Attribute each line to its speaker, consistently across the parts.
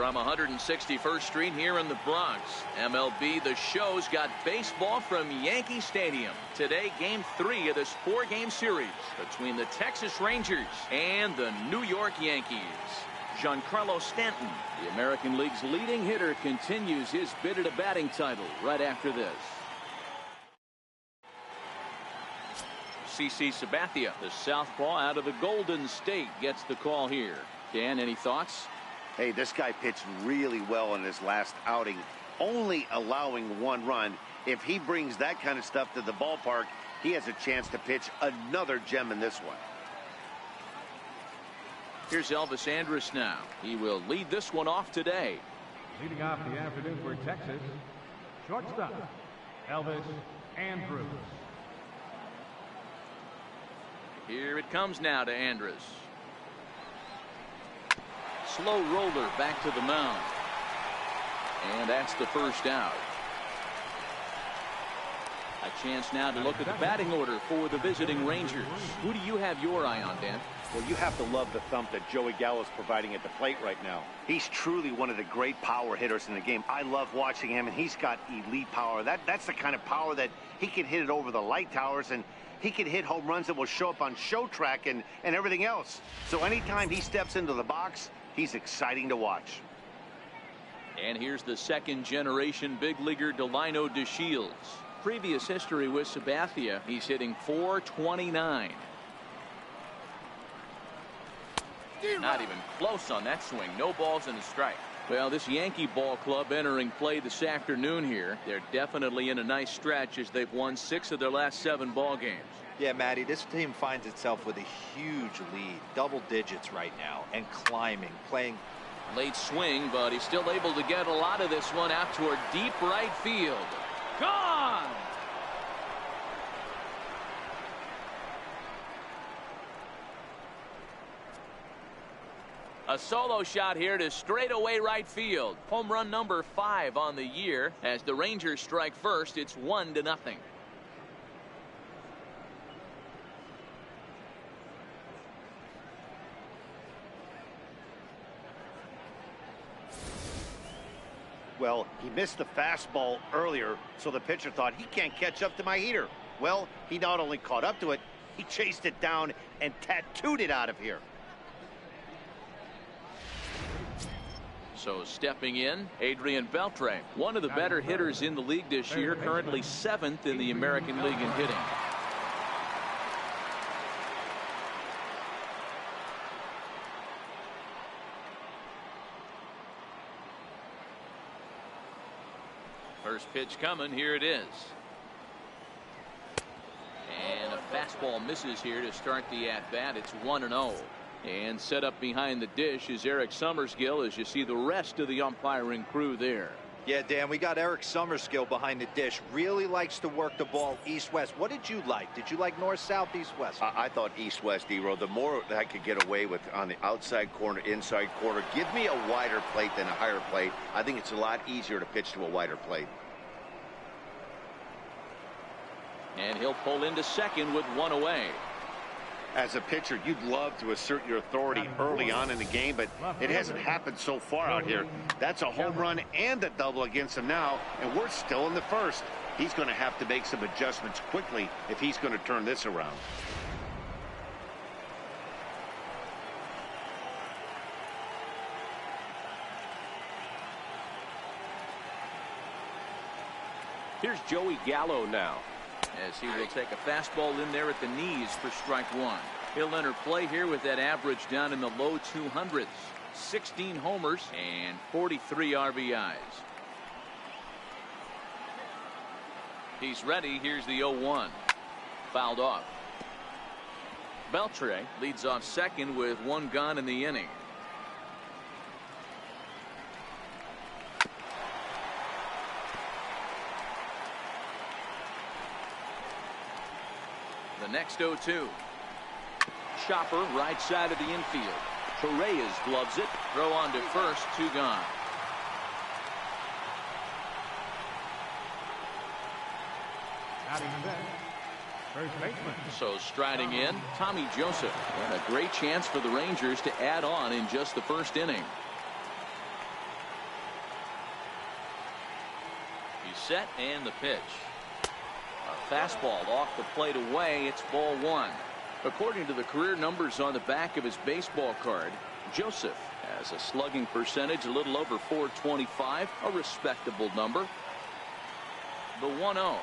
Speaker 1: From 161st Street here in the Bronx, MLB The Show's got baseball from Yankee Stadium. Today, Game 3 of this 4-game series between the Texas Rangers and the New York Yankees. Giancarlo Stanton, the American League's leading hitter, continues his bid at a batting title right after this. CC Sabathia, the southpaw out of the Golden State, gets the call here. Dan, any thoughts?
Speaker 2: Hey, this guy pitched really well in his last outing, only allowing 1 run. If he brings that kind of stuff to the ballpark, he has a chance to pitch another gem in this one.
Speaker 1: Here's Elvis Andrus now. He will lead this one off today.
Speaker 3: Leading off the afternoon for Texas, shortstop, Elvis Andrus.
Speaker 1: Here it comes now to Andrus. Slow roller back to the mound. And that's the first out. A chance now to look at the batting order for the visiting Rangers. Who do you have your eye on, Dan?
Speaker 2: Well, you have to love the thump that Joey Gallo's providing at the plate right now. He's truly one of the great power hitters in the game. I love watching him, and he's got elite power. That's the kind of power that he can hit it over the light towers, and he can hit home runs that will show up on show track and everything else. So anytime he steps into the box, he's exciting to watch.
Speaker 1: And here's the second-generation big leaguer Delino DeShields. Previous history with Sabathia, he's hitting .429. Not even close on that swing. No balls and a strike. Well, this Yankee ball club entering play this afternoon here. They're definitely in a nice stretch as they've won 6 of their last 7 ball games.
Speaker 4: Yeah, Matty, this team finds itself with a huge lead, double digits right now, and climbing, playing.
Speaker 1: Late swing, but he's still able to get a lot of this one out toward deep right field. Gone! A solo shot here to straightaway right field. Home run number 5 on the year. As the Rangers strike first, it's 1-0.
Speaker 2: Well, he missed the fastball earlier, so the pitcher thought he can't catch up to my heater. Well, he not only caught up to it, he chased it down and tattooed it out of here.
Speaker 1: So stepping in, Adrian Beltre, one of the better hitters in the league this year, currently 7th in the American League in hitting. First pitch coming, here it is. And a fastball misses here to start the at-bat. It's 1-0. And set up behind the dish is Eric Summerskill as you see the rest of the umpiring crew there.
Speaker 4: Yeah, Dan, we got Eric Summerskill behind the dish. Really likes to work the ball east-west. What did you like? Did you like north-south, east-west?
Speaker 2: I thought east-west, D-Row. The more that I could get away with on the outside corner, inside corner, give me a wider plate than a higher plate. I think it's a lot easier to pitch to a wider plate.
Speaker 1: And he'll pull into second with 1 away.
Speaker 2: As a pitcher, you'd love to assert your authority early on in the game, but it hasn't happened so far out here. That's a home run and a double against him now, and we're still in the first. He's going to have to make some adjustments quickly if he's going to turn this around.
Speaker 1: Here's Joey Gallo now, as he will take a fastball in there at the knees for strike 1. He'll enter play here with that average down in the low 200s. 16 homers and 43 RBIs. He's ready. Here's the 0-1. Fouled off. Beltre leads off second with 1 gone in the inning. The next 0-2. Chopper right side of the infield. Torres gloves it. Throw on to first. 2 gone.
Speaker 3: First baseman.
Speaker 1: So striding in, Tommy Joseph. And a great chance for the Rangers to add on in just the first inning. set and the pitch. A fastball off the plate away. It's ball one. According to the career numbers on the back of his baseball card, Joseph has a slugging percentage a little over .425, a respectable number. The 1-0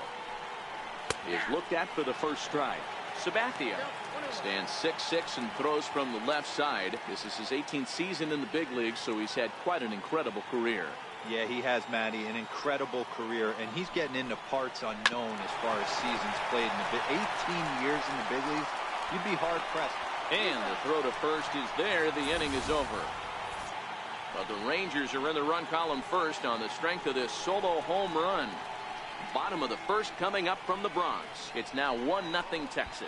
Speaker 1: is looked at for the first strike. Sabathia stands 6'6" and throws from the left side. This is his 18th season in the big leagues, so he's had quite an incredible career.
Speaker 4: Yeah, he has, Matty, an incredible career, and he's getting into parts unknown as far as seasons played in the 18 years in the big leagues. You'd be hard-pressed.
Speaker 1: And the throw to first is there. The inning is over. But the Rangers are in the run column first on the strength of this solo home run. Bottom of the first coming up from the Bronx. It's now 1-0 Texas.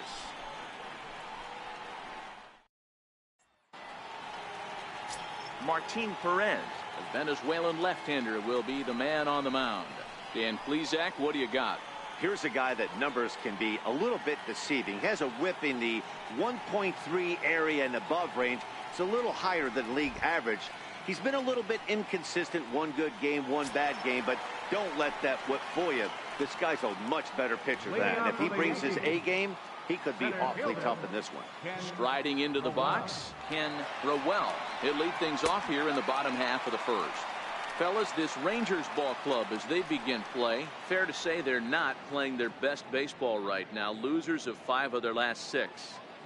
Speaker 1: Martin Perez, a Venezuelan left-hander, will be the man on the mound. Dan Plesac, what do you got?
Speaker 2: Here's a guy that numbers can be a little bit deceiving. He has a whip in the 1.3 area and above range. It's a little higher than league average. He's been a little bit inconsistent. One good game, one bad game, but don't let that whip fool you. This guy's a much better pitcher than that. And if he brings his A game, he could be awfully tough in this one.
Speaker 1: Striding into the box, Ken Rowell. He'll lead things off here in the bottom half of the first. Fellas, this Rangers ball club, as they begin play, fair to say they're not playing their best baseball right now. Losers of 5 of their last 6.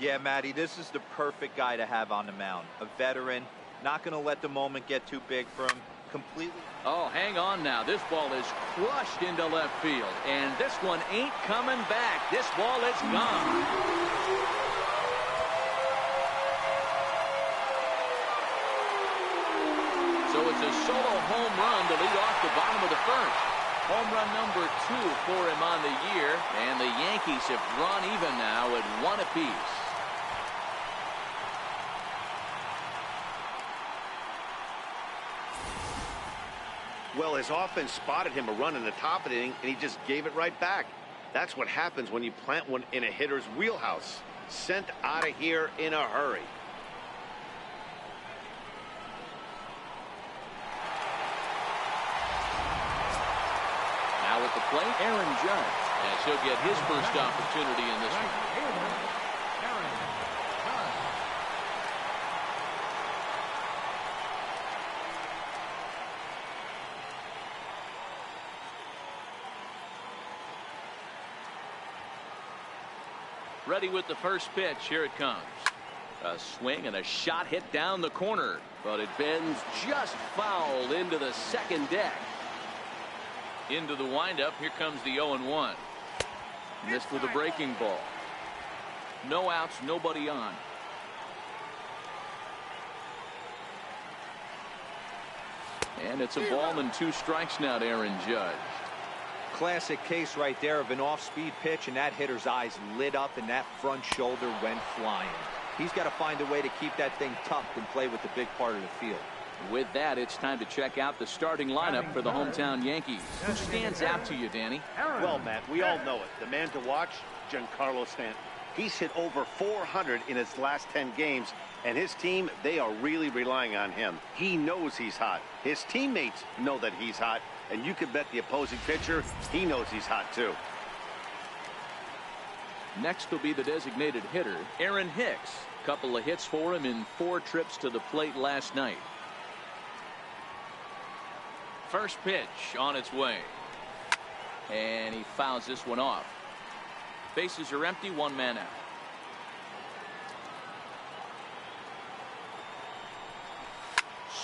Speaker 4: Yeah, Matty, this is the perfect guy to have on the mound. A veteran, not going to let the moment get too big for him. Completely.
Speaker 1: Oh, hang on now. This ball is crushed into left field, and this one ain't coming back. This ball is gone. So it's a solo home run to lead off the bottom of the first. Home run number 2 for him on the year, and the Yankees have drawn even now at 1 apiece.
Speaker 2: Well, his offense spotted him a run in the top of the inning, and he just gave it right back. That's what happens when you plant one in a hitter's wheelhouse. Sent out of here in a hurry.
Speaker 1: Now at the plate, Aaron Judge, as he'll get his first opportunity in this one. Ready with the first pitch. Here it comes. A swing and a shot hit down the corner, but it bends just foul into the second deck. Into the windup. Here comes the 0-1. Missed with a breaking ball. No outs, nobody on. And it's a ball and 2 strikes now to Aaron Judge.
Speaker 4: Classic case right there of an off-speed pitch, and that hitter's eyes lit up and that front shoulder went flying. He's got to find a way to keep that thing tucked and play with the big part of the field.
Speaker 1: With that, it's time to check out the starting lineup for the hometown Yankees. Who stands out to you, Danny?
Speaker 2: Well, Matt, we all know it. The man to watch, Giancarlo Stanton. He's hit over 400 in his last 10 games, and his team, they are really relying on him. He knows he's hot. His teammates know that he's hot, and you can bet the opposing pitcher, he knows he's hot too.
Speaker 1: Next will be the designated hitter, Aaron Hicks. Couple of hits for him in 4 trips to the plate last night. First pitch on its way. And he fouls this one off. Bases are empty, 1 man out.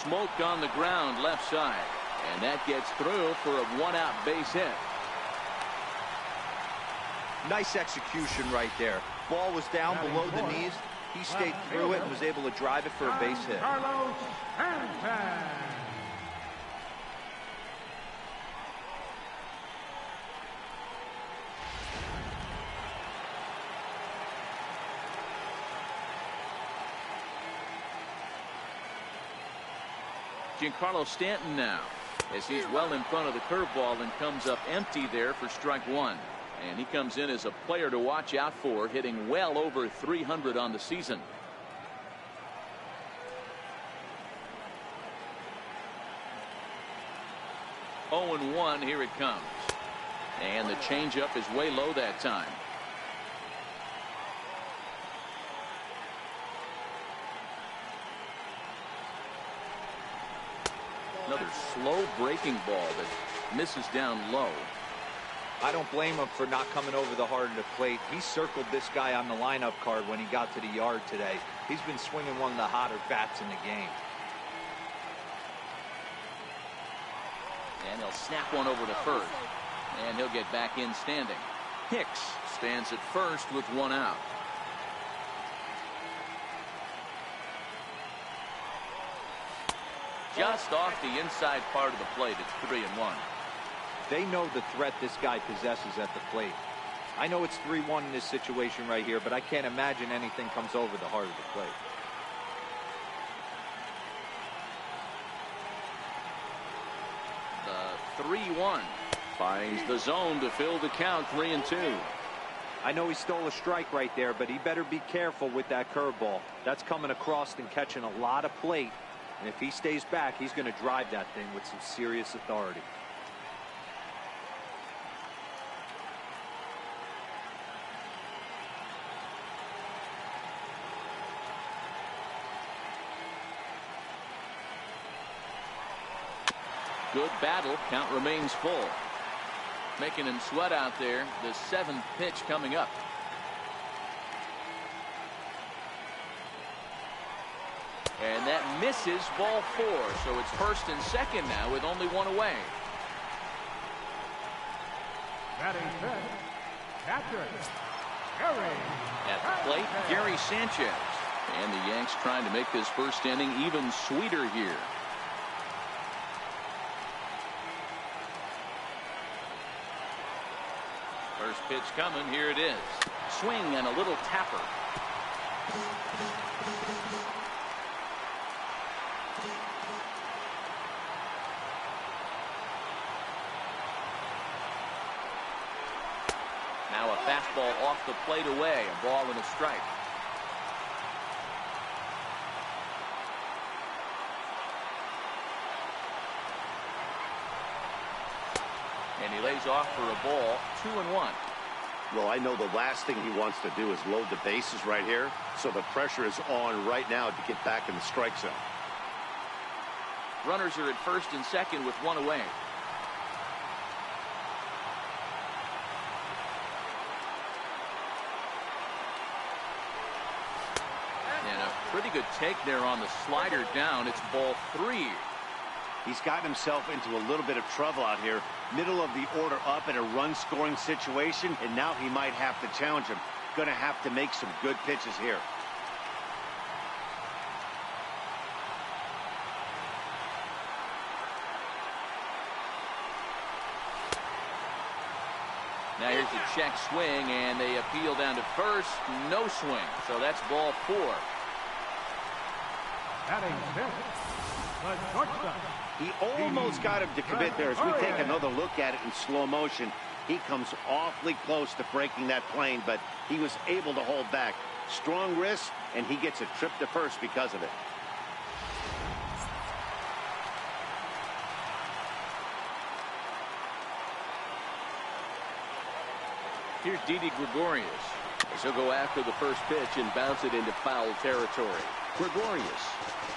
Speaker 1: Smoked on the ground left side. And that gets through for a 1-out base hit.
Speaker 4: Nice execution right there. Ball was down below the knees. He stayed through it and was able to drive it for a base hit.
Speaker 1: Giancarlo Stanton now, as he's well in front of the curveball and comes up empty there for strike 1. And he comes in as a player to watch out for, hitting well over 300 on the season. Oh, 0-1, here it comes. And the changeup is way low that time. Another slow breaking ball that misses down low.
Speaker 4: I don't blame him for not coming over the heart of the plate. He circled this guy on the lineup card when he got to the yard today. He's been swinging one of the hotter bats in the game.
Speaker 1: And he'll snap one over to first. And he'll get back in standing. Hicks stands at first with one out. Just off the inside part of the plate. It's 3-1.
Speaker 4: They know the threat this guy possesses at the plate. I know it's 3-1 in this situation right here, but I can't imagine anything comes over the heart of the plate.
Speaker 1: The 3-1 finds the zone to fill the count. 3-2.
Speaker 4: I know he stole a strike right there, but he better be careful with that curveball. That's coming across and catching a lot of plate. And if he stays back, he's going to drive that thing with some serious authority.
Speaker 1: Good battle. Count remains full. Making him sweat out there. The 7th pitch coming up. And that misses, ball 4. So it's first and second now with only one away.
Speaker 3: Batting fifth, catcher, Gary.
Speaker 1: At the plate, Gary Sanchez. And the Yanks trying to make this first inning even sweeter here. First pitch coming. Here it is. Swing and a little tapper. Now a fastball off the plate away. A ball and a strike. And he lays off for a ball. 2-1.
Speaker 2: Well, I know the last thing he wants to do is load the bases right here. So the pressure is on right now to get back in the strike zone.
Speaker 1: Runners are at first and second with one away. And a pretty good take there on the slider down. It's ball 3.
Speaker 2: He's gotten himself into a little bit of trouble out here. Middle of the order up in a run-scoring situation, and now he might have to challenge him. Going to have to make some good pitches here.
Speaker 1: Now here's the check swing, and they appeal down to first. No swing, so that's ball 4.
Speaker 3: Batting fifth, the shortstop.
Speaker 2: He almost got him to commit there. As we take another look at it in slow motion, he comes awfully close to breaking that plane, but he was able to hold back. Strong wrist, and he gets a trip to first because of it.
Speaker 1: Here's Didi Gregorius, as he'll go after the first pitch and bounce it into foul territory. Gregorius,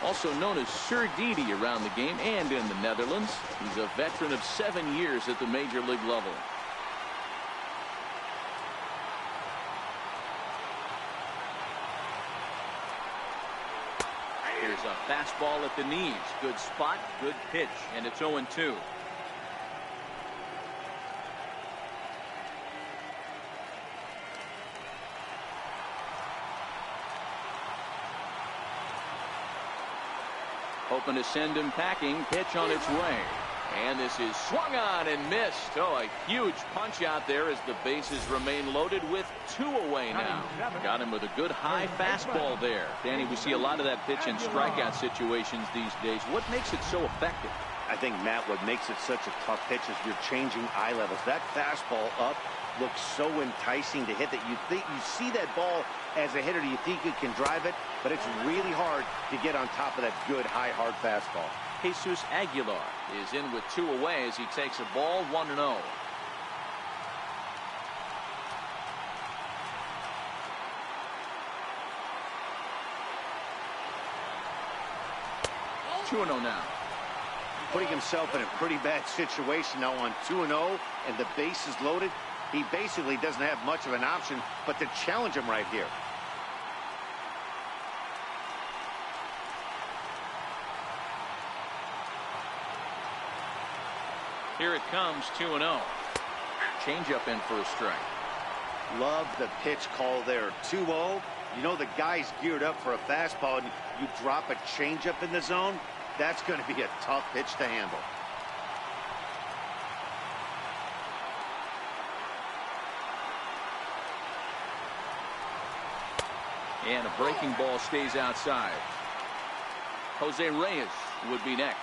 Speaker 1: also known as Sir Didi around the game and in the Netherlands. He's a veteran of 7 years at the major league level. Here's a fastball at the knees. Good spot, good pitch, and it's 0-2. Hoping to send him packing. Pitch on its way. And this is swung on and missed. Oh, a huge punch out there as the bases remain loaded with 2 away now. Got him with a good high fastball there. Danny, we see a lot of that pitch in strikeout situations these days. What makes it so effective?
Speaker 2: I think, Matt, what makes it such a tough pitch is you're changing eye levels. That fastball up looks so enticing to hit that you think you see that ball as a hitter. You think you can drive it, but it's really hard to get on top of that good high hard fastball.
Speaker 1: Jesus Aguilar is in with 2 away as he takes a ball. 1-0. 2-0 now.
Speaker 2: Putting himself in a pretty bad situation now on 2-0, and the base is loaded. He basically doesn't have much of an option but to challenge him right here.
Speaker 1: Here it comes, 2-0. Changeup in for a strike.
Speaker 2: Love the pitch call there. 2-0. You know the guy's geared up for a fastball, and you drop a changeup in the zone. That's going to be a tough pitch to handle.
Speaker 1: And a breaking ball stays outside. Jose Reyes would be next.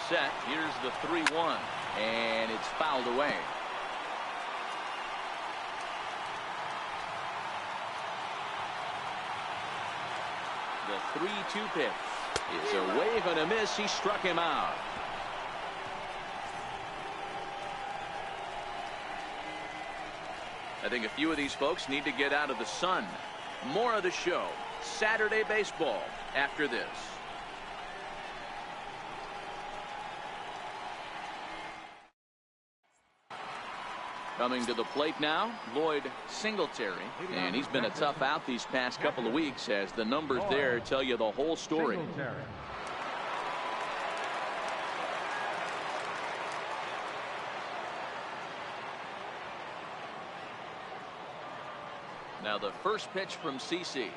Speaker 1: Set. Here's the 3-1, and it's fouled away. The 3-2 pitch is a wave and a miss. He struck him out. I think a few of these folks need to get out of the sun. More of the show, Saturday baseball, after this. Coming to the plate now, Lloyd Singletary, and he's been a tough out these past couple of weeks as the numbers there tell you the whole story. Now the first pitch from CC.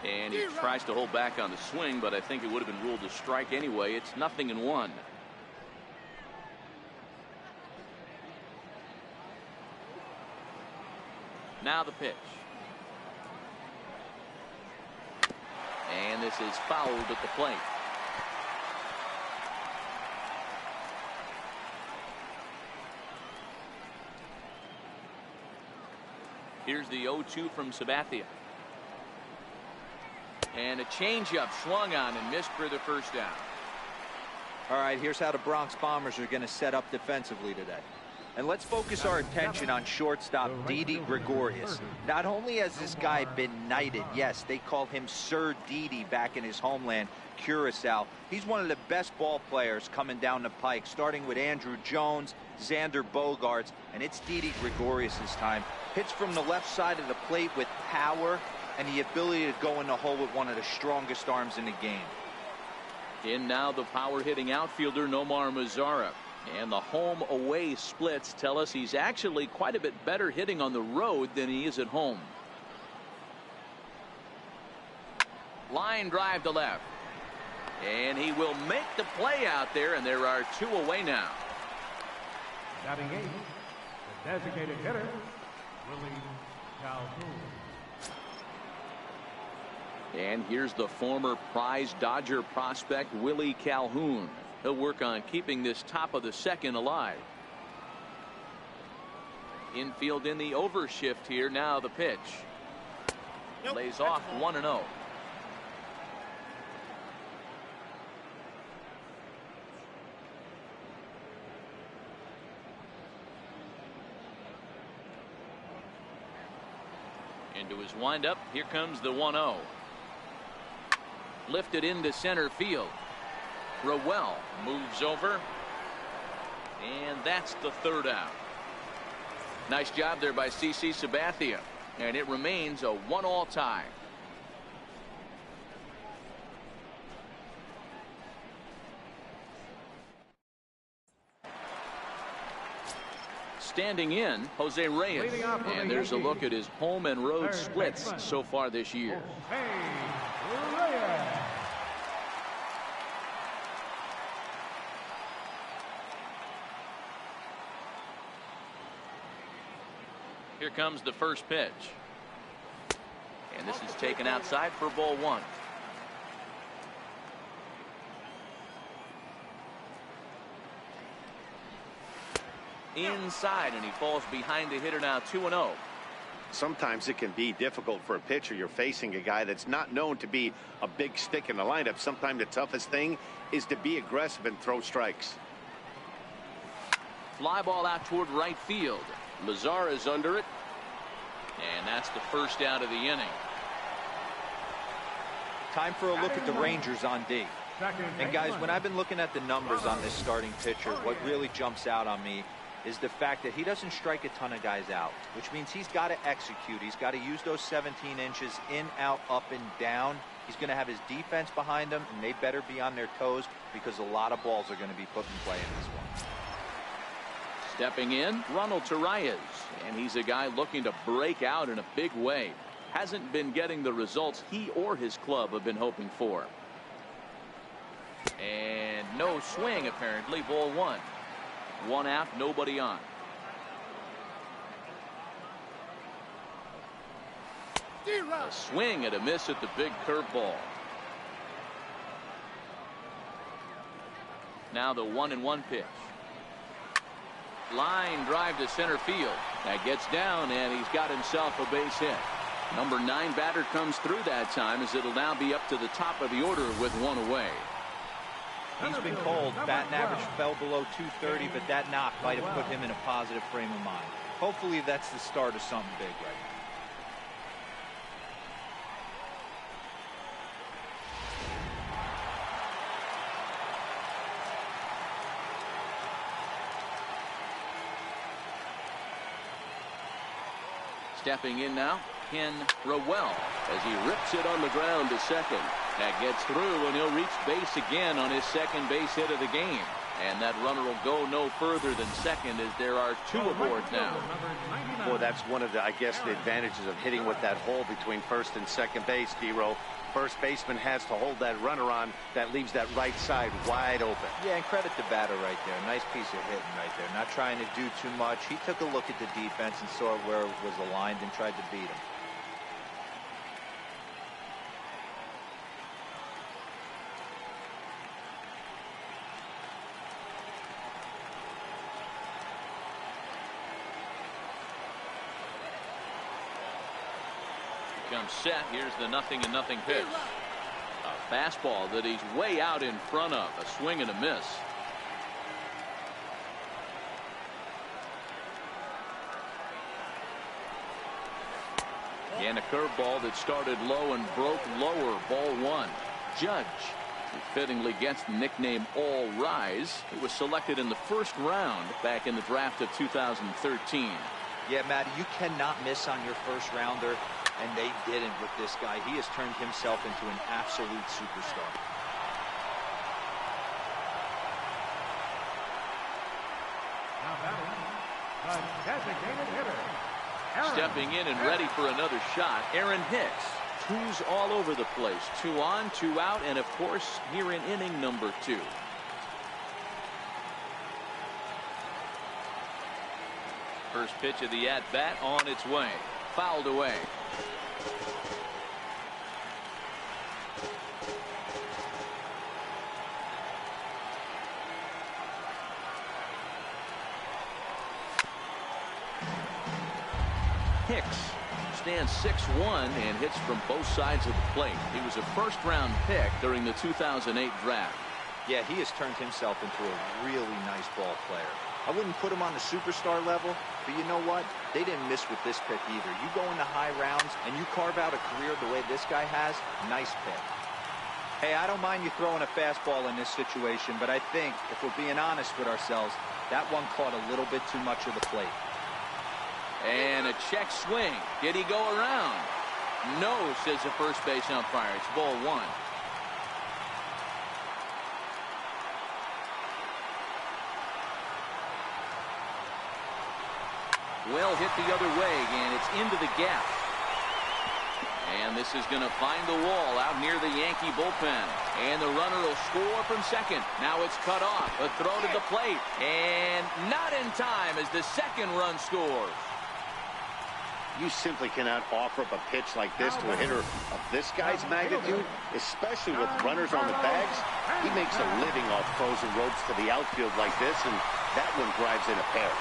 Speaker 1: And he tries to hold back on the swing, but I think it would have been ruled a strike anyway. It's 0-1. Now the pitch. And this is fouled at the plate. Here's the 0-2 from Sabathia. And a changeup swung on and missed for the first down.
Speaker 4: All right, here's how the Bronx Bombers are going to set up defensively today. And let's focus our attention on shortstop Didi Gregorius. Not only has this guy been knighted, yes, they call him Sir Didi back in his homeland, Curacao. He's one of the best ball players coming down the pike, starting with Andrew Jones, Xander Bogaerts, and it's Didi Gregorius this time. Hits from the left side of the plate with power and the ability to go in the hole with one of the strongest arms in the game.
Speaker 1: In now the power-hitting outfielder Nomar Mazara. And the home-away splits tell us he's actually quite a bit better hitting on the road than he is at home. Line drive to left. And he will make the play out there, and there are 2 away now.
Speaker 3: Batting 8, the designated hitter, Willie Calhoun.
Speaker 1: And here's the former prize Dodger prospect Willie Calhoun. He'll work on keeping this top of the second alive. Infield in the overshift here. Now the pitch. Lays off 1-0. Into his windup. Here comes the 1-0. Lifted into center field. Rowell moves over, and that's the 3rd out. Nice job there by CC Sabathia, and it remains a 1-all tie. Standing in, Jose Reyes, and there's a look at his home and road splits so far this year. Here comes the first pitch. And this is taken outside for ball 1. Inside, and he falls behind the hitter now. 2-0.
Speaker 2: Sometimes it can be difficult for a pitcher. You're facing a guy that's not known to be a big stick in the lineup. Sometimes the toughest thing is to be aggressive and throw strikes.
Speaker 1: fly ball out toward right field. Lazar is under it. And that's the first out of the inning.
Speaker 4: Time for a look at the Rangers on D. And guys, when I've been looking at the numbers on this starting pitcher, what really jumps out on me is the fact that he doesn't strike a ton of guys out, which means he's got to execute. He's got to use those 17 inches in, out, up, and down. He's going to have his defense behind him, and they better be on their toes because a lot of balls are going to be put in play in this one.
Speaker 1: Stepping in, Ronald Torreyes, and he's a guy looking to break out in a big way. Hasn't been getting the results he or his club have been hoping for. And no swing, apparently. Ball one. One out, nobody on. A swing and a miss at the big curveball. Now the 1-1 pitch. Line drive to center field. That gets down, and he's got himself a base hit. Number 9 batter comes through that time, as it'll now be up to the top of the order with one away.
Speaker 4: He's been cold. Batting average fell below 230, but that knock might have put him in a positive frame of mind. Hopefully that's the start of something big right now.
Speaker 1: Stepping in now, Ken Rowell, as he rips it on the ground to second. That gets through, and he'll reach base again on his second base hit of the game. And that runner will go no further than second, as there are 2 aboard now.
Speaker 2: Boy, that's one of the, I guess, the advantages of hitting with that hole between first and second base, D-Row. First baseman has to hold that runner on. That leaves that right side wide open.
Speaker 4: Yeah, and credit the batter right there. Nice piece of hitting right there. Not trying to do too much. He took a look at the defense and saw where it was aligned and tried to beat him.
Speaker 1: Comes set. Here's the 0-0 pitch. A fastball that he's way out in front of. A swing and a miss. And a curveball that started low and broke lower. Ball one. Judge, who fittingly gets the nickname All Rise. He was selected in the first round back in the draft of 2013.
Speaker 4: Yeah, Matty, you cannot miss on your first rounder. And they didn't with this guy. He has turned himself into an absolute superstar.
Speaker 3: Now batting, the designated hitter.
Speaker 1: Stepping in and ready for another shot, Aaron Hicks. 2s all over the place. 2 on, 2 out, and of course, here in inning number 2. First pitch of the at-bat on its way. Fouled away. Hicks stands 6'1" and hits from both sides of the plate. He was a first-round pick during the 2008 draft.
Speaker 4: Yeah, he has turned himself into a really nice ball player. I wouldn't put him on the superstar level, but you know what? They didn't miss with this pick either. You go into high rounds and you carve out a career the way this guy has, nice pick. Hey, I don't mind you throwing a fastball in this situation, but I think if we're being honest with ourselves, that one caught a little bit too much of the plate.
Speaker 1: And a check swing. Did he go around? No, says the first base umpire. It's ball one. Well hit the other way, and it's into the gap. And this is going to find the wall out near the Yankee bullpen. And the runner will score from second. Now it's cut off. A throw to the plate. And not in time as the second run scores.
Speaker 2: You simply cannot offer up a pitch like this to a hitter of this guy's magnitude, especially with runners on the bags. He makes a living off frozen ropes to the outfield like this, and that one drives in a pair.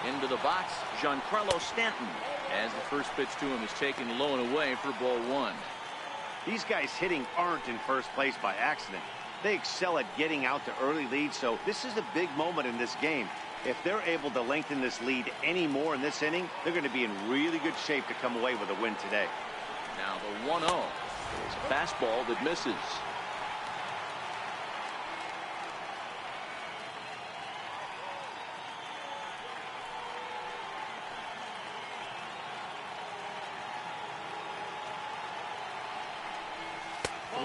Speaker 1: Into the box, Giancarlo Stanton, as the first pitch to him is taken low and away for ball one.
Speaker 2: These guys hitting aren't in first place by accident. They excel at getting out to early leads, so this is a big moment in this game. If they're able to lengthen this lead any more in this inning, they're going to be in really good shape to come away with a win today.
Speaker 1: Now the 1-0 is a fastball that misses.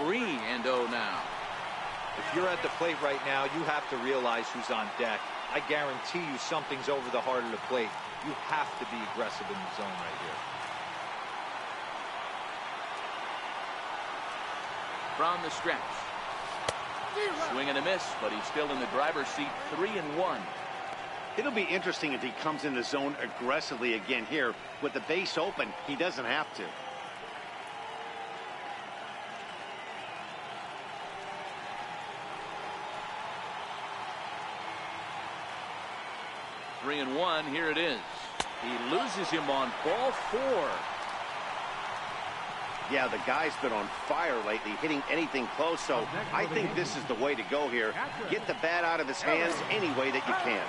Speaker 1: Three and 0 now.
Speaker 4: If you're at the plate right now, you have to realize who's on deck. I guarantee you something's over the heart of the plate. You have to be aggressive in the zone right here.
Speaker 1: From the stretch. Swing and a miss, but he's still in the driver's seat. 3-1.
Speaker 2: It'll be interesting if he comes in the zone aggressively again here. With the base open, he doesn't have to.
Speaker 1: Three and 1, here it is. He loses him on ball 4.
Speaker 2: Yeah, the guy's been on fire lately, hitting anything close, so I think this is the way to go here. Get the bat out of his hands any way that you can.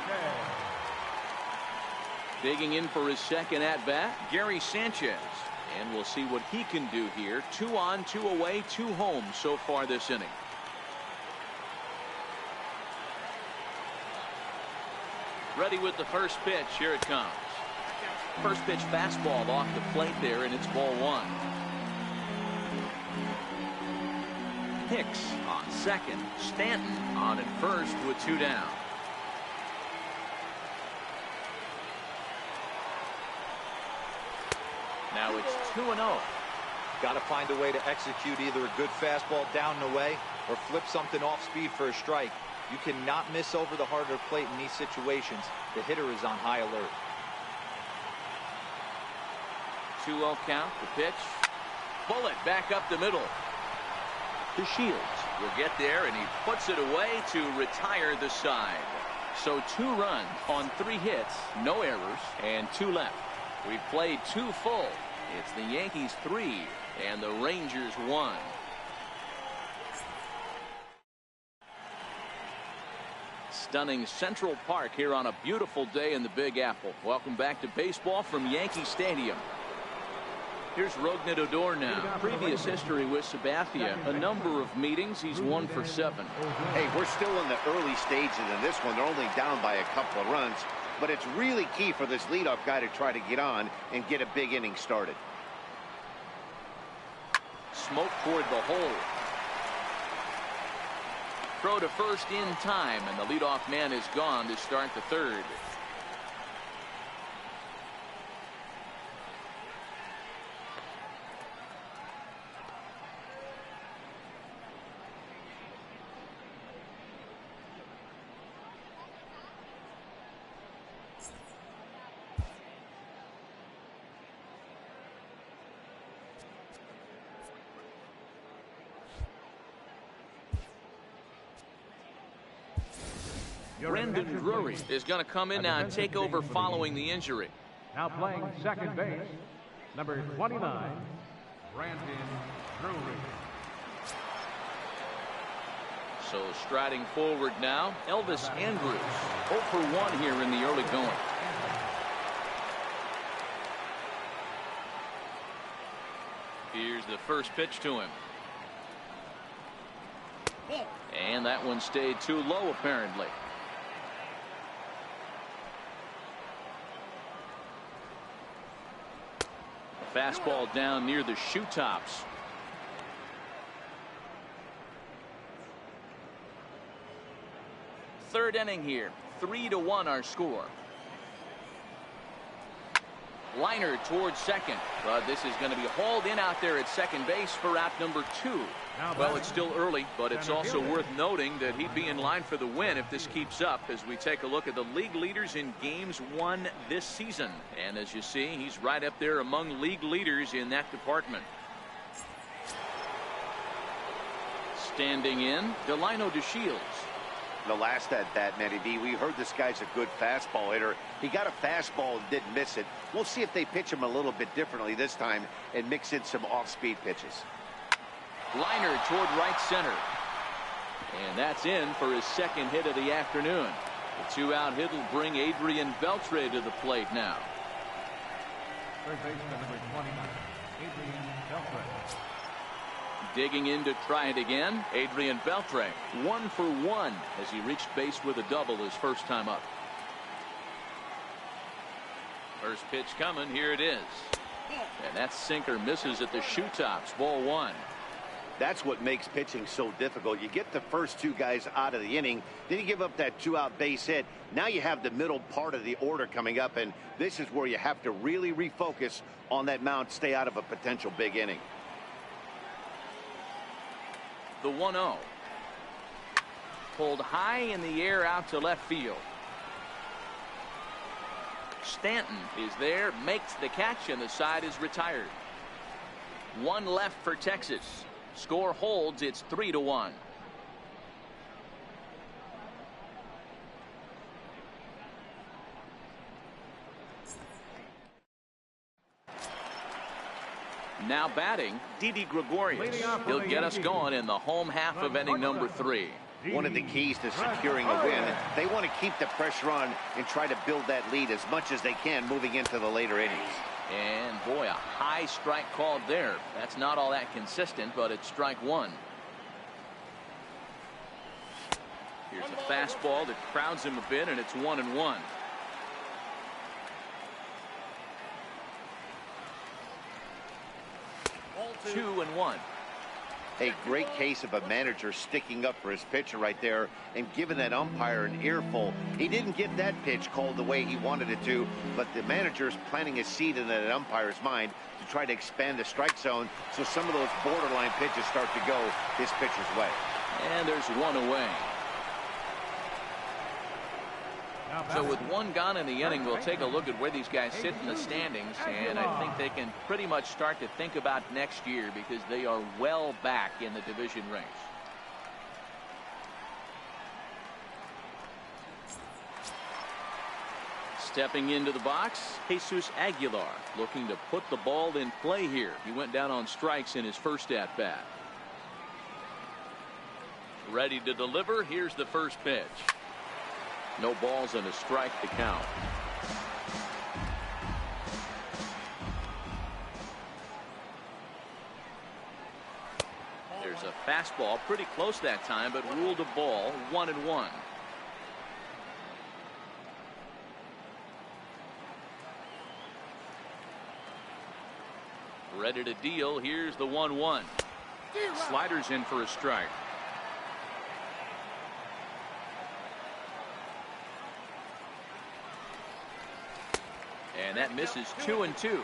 Speaker 1: Digging in for his second at-bat, Gary Sanchez. And we'll see what he can do here. 2 on, 2 away, 2 home so far this inning. Ready with the first pitch. Here it comes. First pitch fastball off the plate there, and it's ball 1. Hicks on second. Stanton on at first with 2 down. Now it's 2-0.
Speaker 4: Got to find a way to execute either a good fastball down and away or flip something off speed for a strike. You cannot miss over the heart of the plate in these situations. The hitter is on high alert.
Speaker 1: 2-0 count. The pitch. Bullet back up the middle. To Shields will get there, and he puts it away to retire the side. So 2 runs on 3 hits, no errors, and 2 left. We've played 2 full. It's the Yankees 3 and the Rangers 1. Stunning Central Park here on a beautiful day in the Big Apple. Welcome back to baseball from Yankee Stadium. Here's Rougned Odor now. Previous history with Sabathia, a number of meetings. He's 1 for 7.
Speaker 2: Hey, we're still in the early stages of this one. They're only down by a couple of runs, but it's really key for this leadoff guy to try to get on and get a big inning started.
Speaker 1: Smoke toward the hole. Throw to first in time, and the leadoff man is gone to start the 3rd. Brendan Drury is going to come in now and take over following the injury.
Speaker 3: Now playing second base, number 29, Brandon Drury.
Speaker 1: So striding forward now, Elvis Andrus. 0 for 1 here in the early going. Here's the first pitch to him. And that one stayed too low, apparently. Fastball down near the shoe tops. Third inning here. 3-1 our score. Liner towards second, but this is going to be hauled in out there at second base for out number 2. Well, it's still early, but it's also worth noting that he'd be in line for the win if this keeps up as we take a look at the league leaders in games won this season. And as you see, he's right up there among league leaders in that department. Standing in, Delino DeShields.
Speaker 2: The last at bat, Matty B, we heard this guy's a good fastball hitter. He got a fastball and didn't miss it. We'll see if they pitch him a little bit differently this time and mix in some off-speed pitches.
Speaker 1: Liner toward right center. And that's in for his second hit of the afternoon. The two-out hit will bring Adrian Beltre to the plate now.
Speaker 3: Third baseman number 29, Adrian Beltre.
Speaker 1: Digging in to try it again, Adrian Beltre, 1 for 1 as he reached base with a double his first time up. First pitch coming, here it is. And that sinker misses at the shoe tops, ball 1.
Speaker 2: That's what makes pitching so difficult. You get the first two guys out of the inning, then you give up that two-out base hit. Now you have the middle part of the order coming up, and this is where you have to really refocus on that mound, stay out of a potential big inning.
Speaker 1: The 1-0. Pulled high in the air out to left field. Stanton is there, makes the catch, and the side is retired. One left for Texas. Score holds, it's 3-1. Now batting, Didi Gregorius. He'll get us going in the home half of inning number 3.
Speaker 2: One of the keys to securing a win, they want to keep the pressure on and try to build that lead as much as they can moving into the later innings.
Speaker 1: And boy, a high strike called there. That's not all that consistent, but it's strike 1. Here's a fastball that crowds him a bit, and it's 1-1. Two and 1.
Speaker 2: A great case of a manager sticking up for his pitcher right there and giving that umpire an earful. He didn't get that pitch called the way he wanted it to, but the manager's planting a seed in that umpire's mind to try to expand the strike zone so some of those borderline pitches start to go his pitcher's way.
Speaker 1: And there's one away. So with one gone in the inning, we'll take a look at where these guys sit in the standings, and I think they can pretty much start to think about next year because they are well back in the division race. Stepping into the box, Jesus Aguilar, looking to put the ball in play here. He went down on strikes in his first at-bat. Ready to deliver. Here's the first pitch. No balls and a strike to count. There's a fastball pretty close that time, but ruled a ball. 1-1. Ready to deal. Here's the 1-1. Sliders in for a strike. And that misses 2-2.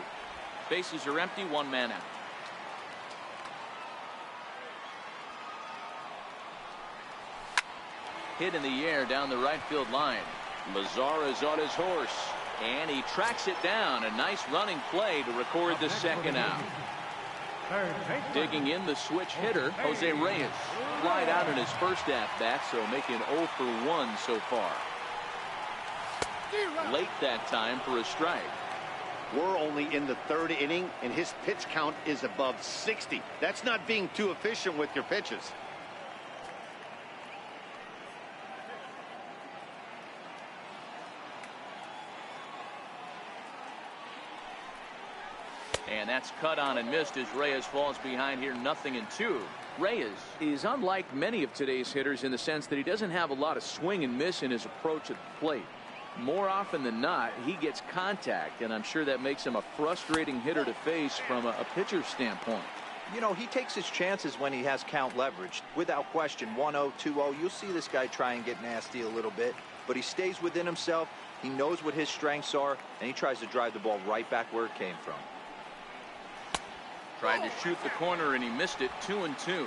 Speaker 1: Bases are empty, one man out. Hit in the air down the right field line. Lazar is on his horse, and he tracks it down. A nice running play to record the second out. Digging in, the switch hitter, Jose Reyes. Flied out in his first at-bat, so making 0 for 1 so far. Late that time for a strike.
Speaker 2: We're only in the third inning, and his pitch count is above 60. That's not being too efficient with your pitches.
Speaker 1: And that's cut on and missed as Reyes falls behind here, 0-2. Reyes is unlike many of today's hitters in the sense that he doesn't have a lot of swing and miss in his approach at the plate. More often than not, he gets contact, and I'm sure that makes him a frustrating hitter to face from a pitcher's standpoint.
Speaker 4: You know, he takes his chances when he has count leverage. Without question, 1-0, 2-0, you'll see this guy try and get nasty a little bit, but he stays within himself. He knows what his strengths are, and he tries to drive the ball right back where it came from.
Speaker 1: Tried to shoot the corner, and he missed it. 2-2.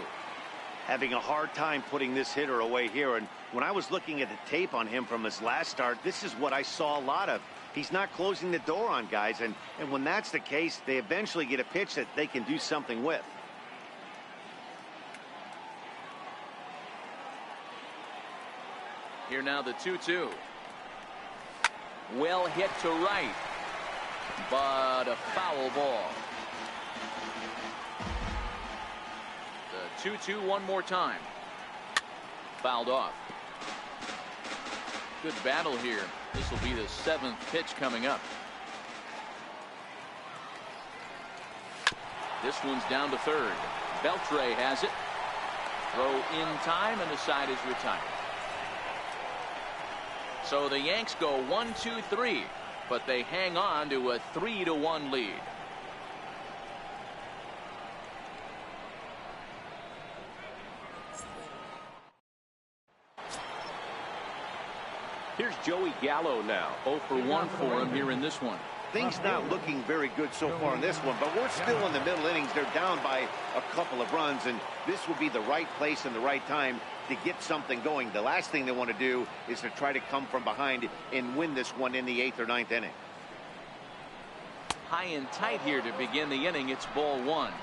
Speaker 2: Having a hard time putting this hitter away here, and when I was looking at the tape on him from his last start, this is what I saw a lot of. He's not closing the door on guys, and when that's the case, they eventually get a pitch that they can do something with.
Speaker 1: Here now the 2-2. Well hit to right, but a foul ball. The 2-2 one more time. Fouled off. Good battle here. This will be the 7th pitch coming up. This one's down to third. Beltre has it. Throw in time, and the side is retired. So the Yanks go 1-2-3, but they hang on to a 3-1 lead. Here's Joey Gallo now. 0 for 1 for him here in this one.
Speaker 2: Things not looking very good so far in this one, but we're still in the middle innings. They're down by a couple of runs, and this will be the right place and the right time to get something going. The last thing they want to do is to try to come from behind and win this one in the 8th or 9th inning.
Speaker 1: High and tight here to begin the inning. It's ball 1.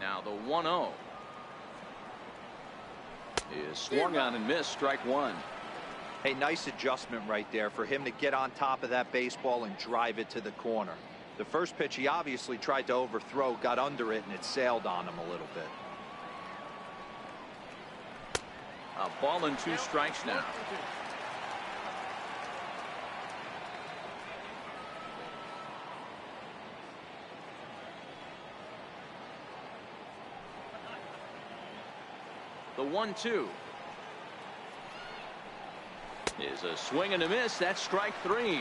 Speaker 1: Now the 1-0 is swung on and missed. Strike 1.
Speaker 4: Hey, nice adjustment right there for him to get on top of that baseball and drive it to the corner. The first pitch he obviously tried to overthrow, got under it, and it sailed on him a little bit.
Speaker 1: A ball and 2 strikes now. The 1-2 is a swing and a miss. That's strike 3.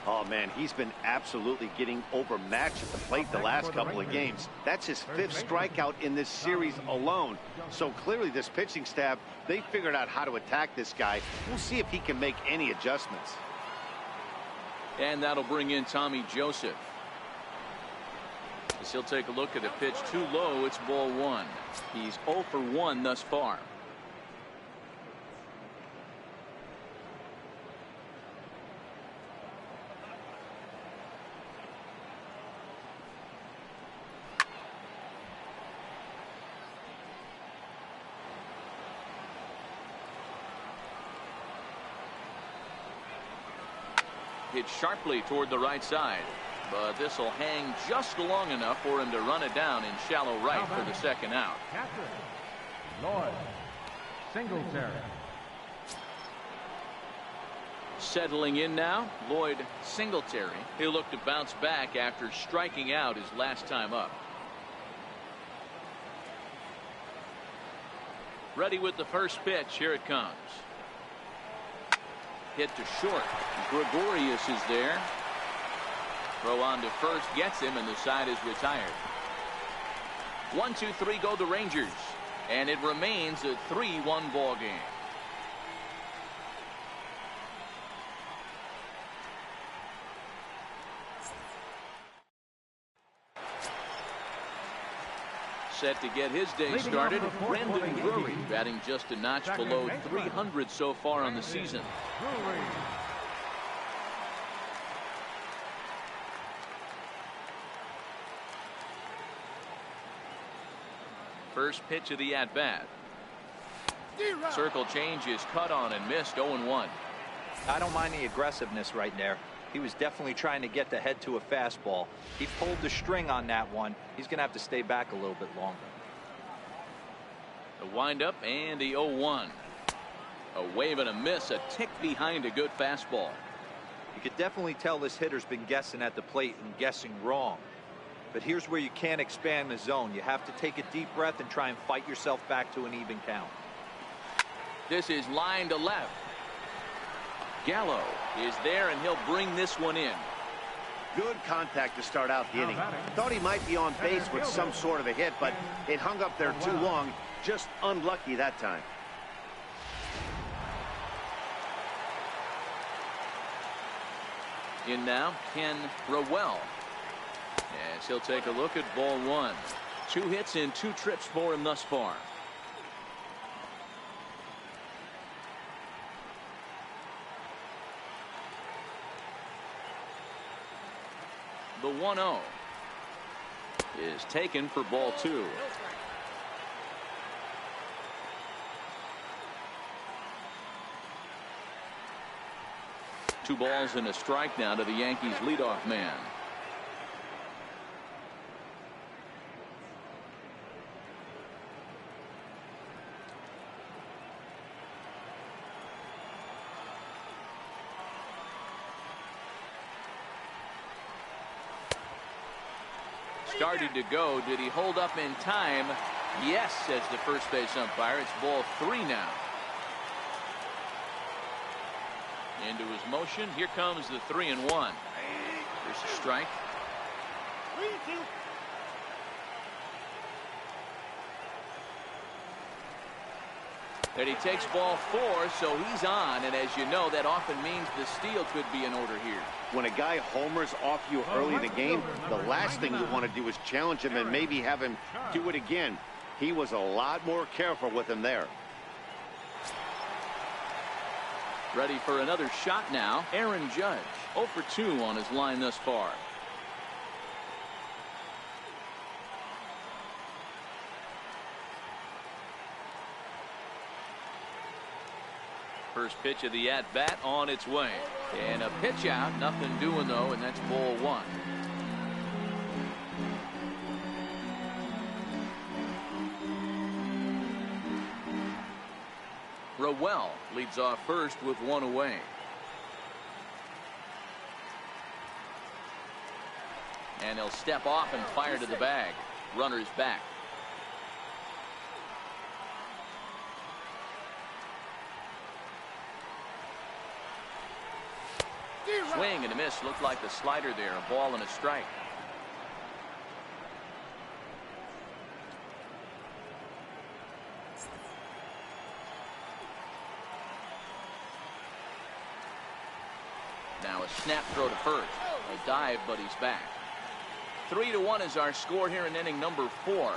Speaker 2: Oh, man, he's been absolutely getting overmatched at the plate the last couple of games. That's his 5th strikeout in this series alone. So clearly this pitching staff, they figured out how to attack this guy. We'll see if he can make any adjustments.
Speaker 1: And that'll bring in Tommy Joseph. As he'll take a look at a pitch too low. It's ball 1. He's 0 for 1 thus far. Hit sharply toward the right side, but this will hang just long enough for him to run it down in shallow right for the 2nd out.
Speaker 3: Catcher, Lloyd Singletary.
Speaker 1: Settling in now, Lloyd Singletary. He'll look to bounce back after striking out his last time up. Ready with the first pitch. Here it comes. Hit to short. Gregorius is there. Throw on to first gets him, and the side is retired. 1-2-3 go the Rangers, and it remains a 3-1 ball game. Set to get his day started, Brendan Drury, batting just a notch below 300 so far on the season. First pitch of the at-bat. Circle change is cut on and missed. 0-1.
Speaker 4: I don't mind the aggressiveness right there. He was definitely trying to get the head to a fastball. He pulled the string on that one. He's going to have to stay back a little bit longer.
Speaker 1: The windup and the 0-1. A wave and a miss, a tick behind a good fastball.
Speaker 4: You could definitely tell this hitter's been guessing at the plate and guessing wrong. But here's where you can't expand the zone. You have to take a deep breath and try and fight yourself back to an even count.
Speaker 1: This is line to left. Gallo is there, and he'll bring this one in.
Speaker 2: Good contact to start out the inning. Thought he might be on base with some sort of a hit, but it hung up there too long. Just unlucky that time.
Speaker 1: In now, Ken Rowell. As he'll take a look at ball 1. 2 hits and 2 trips for him thus far. The 1-0 is taken for ball 2. Two balls and a strike now to the Yankees leadoff man. Started to go. Did he hold up in time? Yes, says the first base umpire. It's ball 3 now. Into his motion. Here comes the 3-1. There's a strike. And he takes ball 4, so he's on. And as you know, that often means the steal could be in order here.
Speaker 2: When a guy homers off you early in the game, the last thing you want to do is challenge him and maybe have him do it again. He was a lot more careful with him there.
Speaker 1: Ready for another shot now. Aaron Judge, 0 for 2 on his line thus far. First pitch of the at-bat on its way. And a pitch out. Nothing doing, though, and that's ball 1. Rowell leads off first with 1 away. And he'll step off and fire to the bag. Runner's back. Swing and a miss. Looked like the slider there. A ball and a strike. Now a snap throw to first. A dive, but he's back. 3-1 is our score here in inning number 4.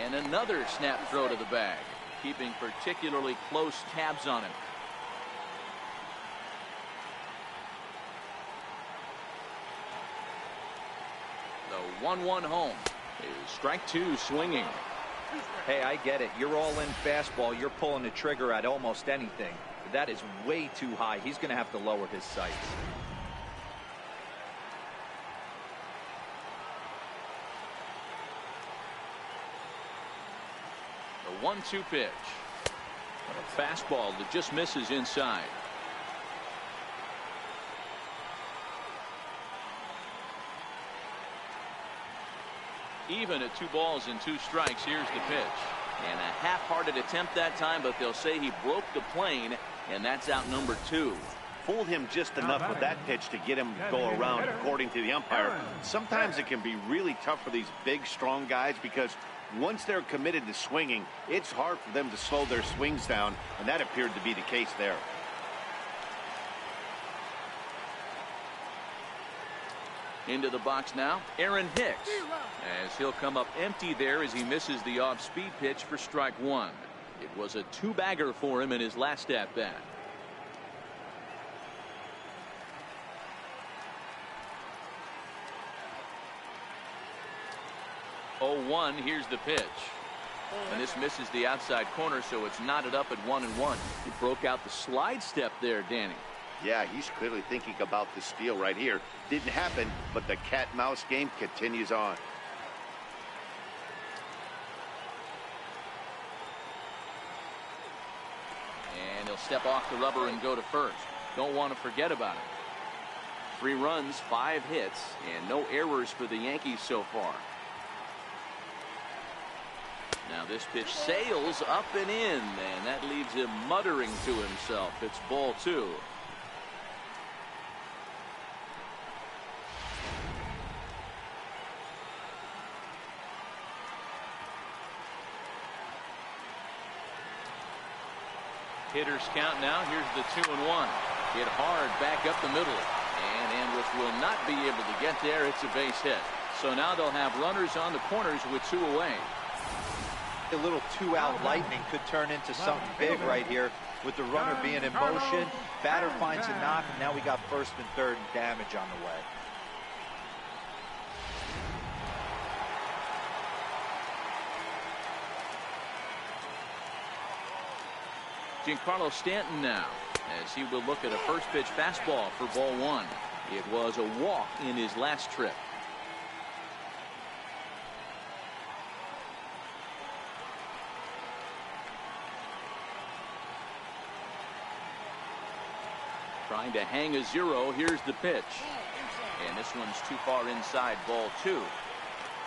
Speaker 1: And another snap throw to the bag. Keeping particularly close tabs on him. The 1-1 home is strike 2 swinging.
Speaker 4: Hey, I get it. You're all in fastball. You're pulling the trigger at almost anything. That is way too high. He's going to have to lower his sights.
Speaker 1: The 1-2 pitch. A fastball that just misses inside. Even at 2 balls and 2 strikes. Here's the pitch. And a half-hearted attempt that time, but they'll say he broke the plane, and that's out number 2.
Speaker 2: Fooled him just enough with that pitch to get him to go around, according to the umpire. Sometimes it can be really tough for these big, strong guys because once they're committed to swinging, it's hard for them to slow their swings down, and that appeared to be the case there.
Speaker 1: Into the box now, Aaron Hicks, as he'll come up empty there as he misses the off-speed pitch for strike 1. It was a 2-bagger for him in his last at-bat. Oh, 1, here's the pitch. And this misses the outside corner, so it's knotted up at 1-1. He broke out the slide step there, Danny.
Speaker 2: Yeah, he's clearly thinking about the steal right here. Didn't happen, but the cat-mouse game continues on.
Speaker 1: And he'll step off the rubber and go to first. Don't want to forget about it. 3 runs, 5 hits, and no errors for the Yankees so far. Now this pitch sails up and in, and that leaves him muttering to himself. It's ball 2. Hitters count now. Here's the 2-1. Hit hard back up the middle. And Andrus will not be able to get there. It's a base hit. So now they'll have runners on the corners with 2 away.
Speaker 4: A little 2-out lightning could turn into something big right here with the runner being in motion. Batter finds a knock, and now we got first and third and damage on the way.
Speaker 1: Giancarlo Stanton now, as he will look at a first pitch fastball for ball one. It was a walk in his last trip. Trying to hang a zero. Here's the pitch. And this one's too far inside, ball two.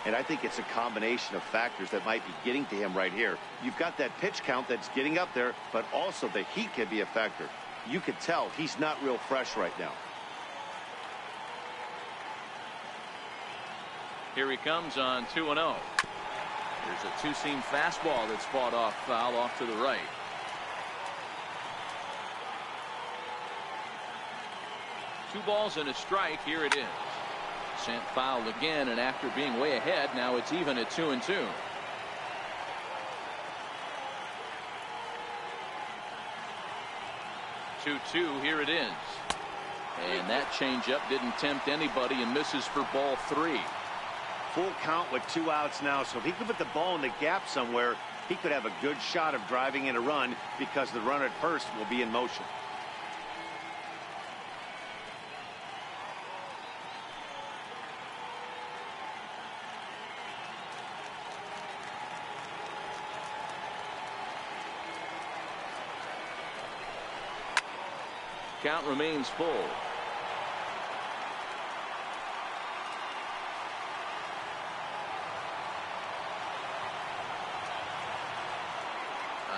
Speaker 2: And I think it's a combination of factors that might be getting to him right here. You've got that pitch count that's getting up there, but also the heat can be a factor. You could tell he's not real fresh right now.
Speaker 1: Here he comes on 2-0. There's a two-seam fastball that's fought off foul off to the right. Two balls and a strike. Here it is. Sent foul again, and after being way ahead, now it's even at 2-2. Here it is. And that changeup didn't tempt anybody and misses for ball three.
Speaker 2: Full count with 2 outs now, so if he could put the ball in the gap somewhere, he could have a good shot of driving in a run because the runner at first will be in motion.
Speaker 1: Count remains full.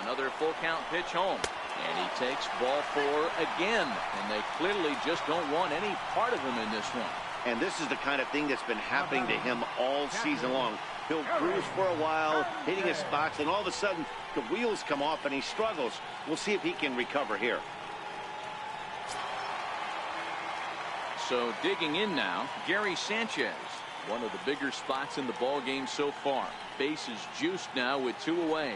Speaker 1: Another full count pitch home. And he takes ball four again. And they clearly just don't want any part of him in this one.
Speaker 2: And this is the kind of thing that's been happening to him all season long. He'll cruise for a while, hitting his spots, and all of a sudden the wheels come off and he struggles. We'll see if he can recover here.
Speaker 1: So digging in now, Gary Sanchez, one of the bigger spots in the ball game so far. Bases juiced now with 2 away.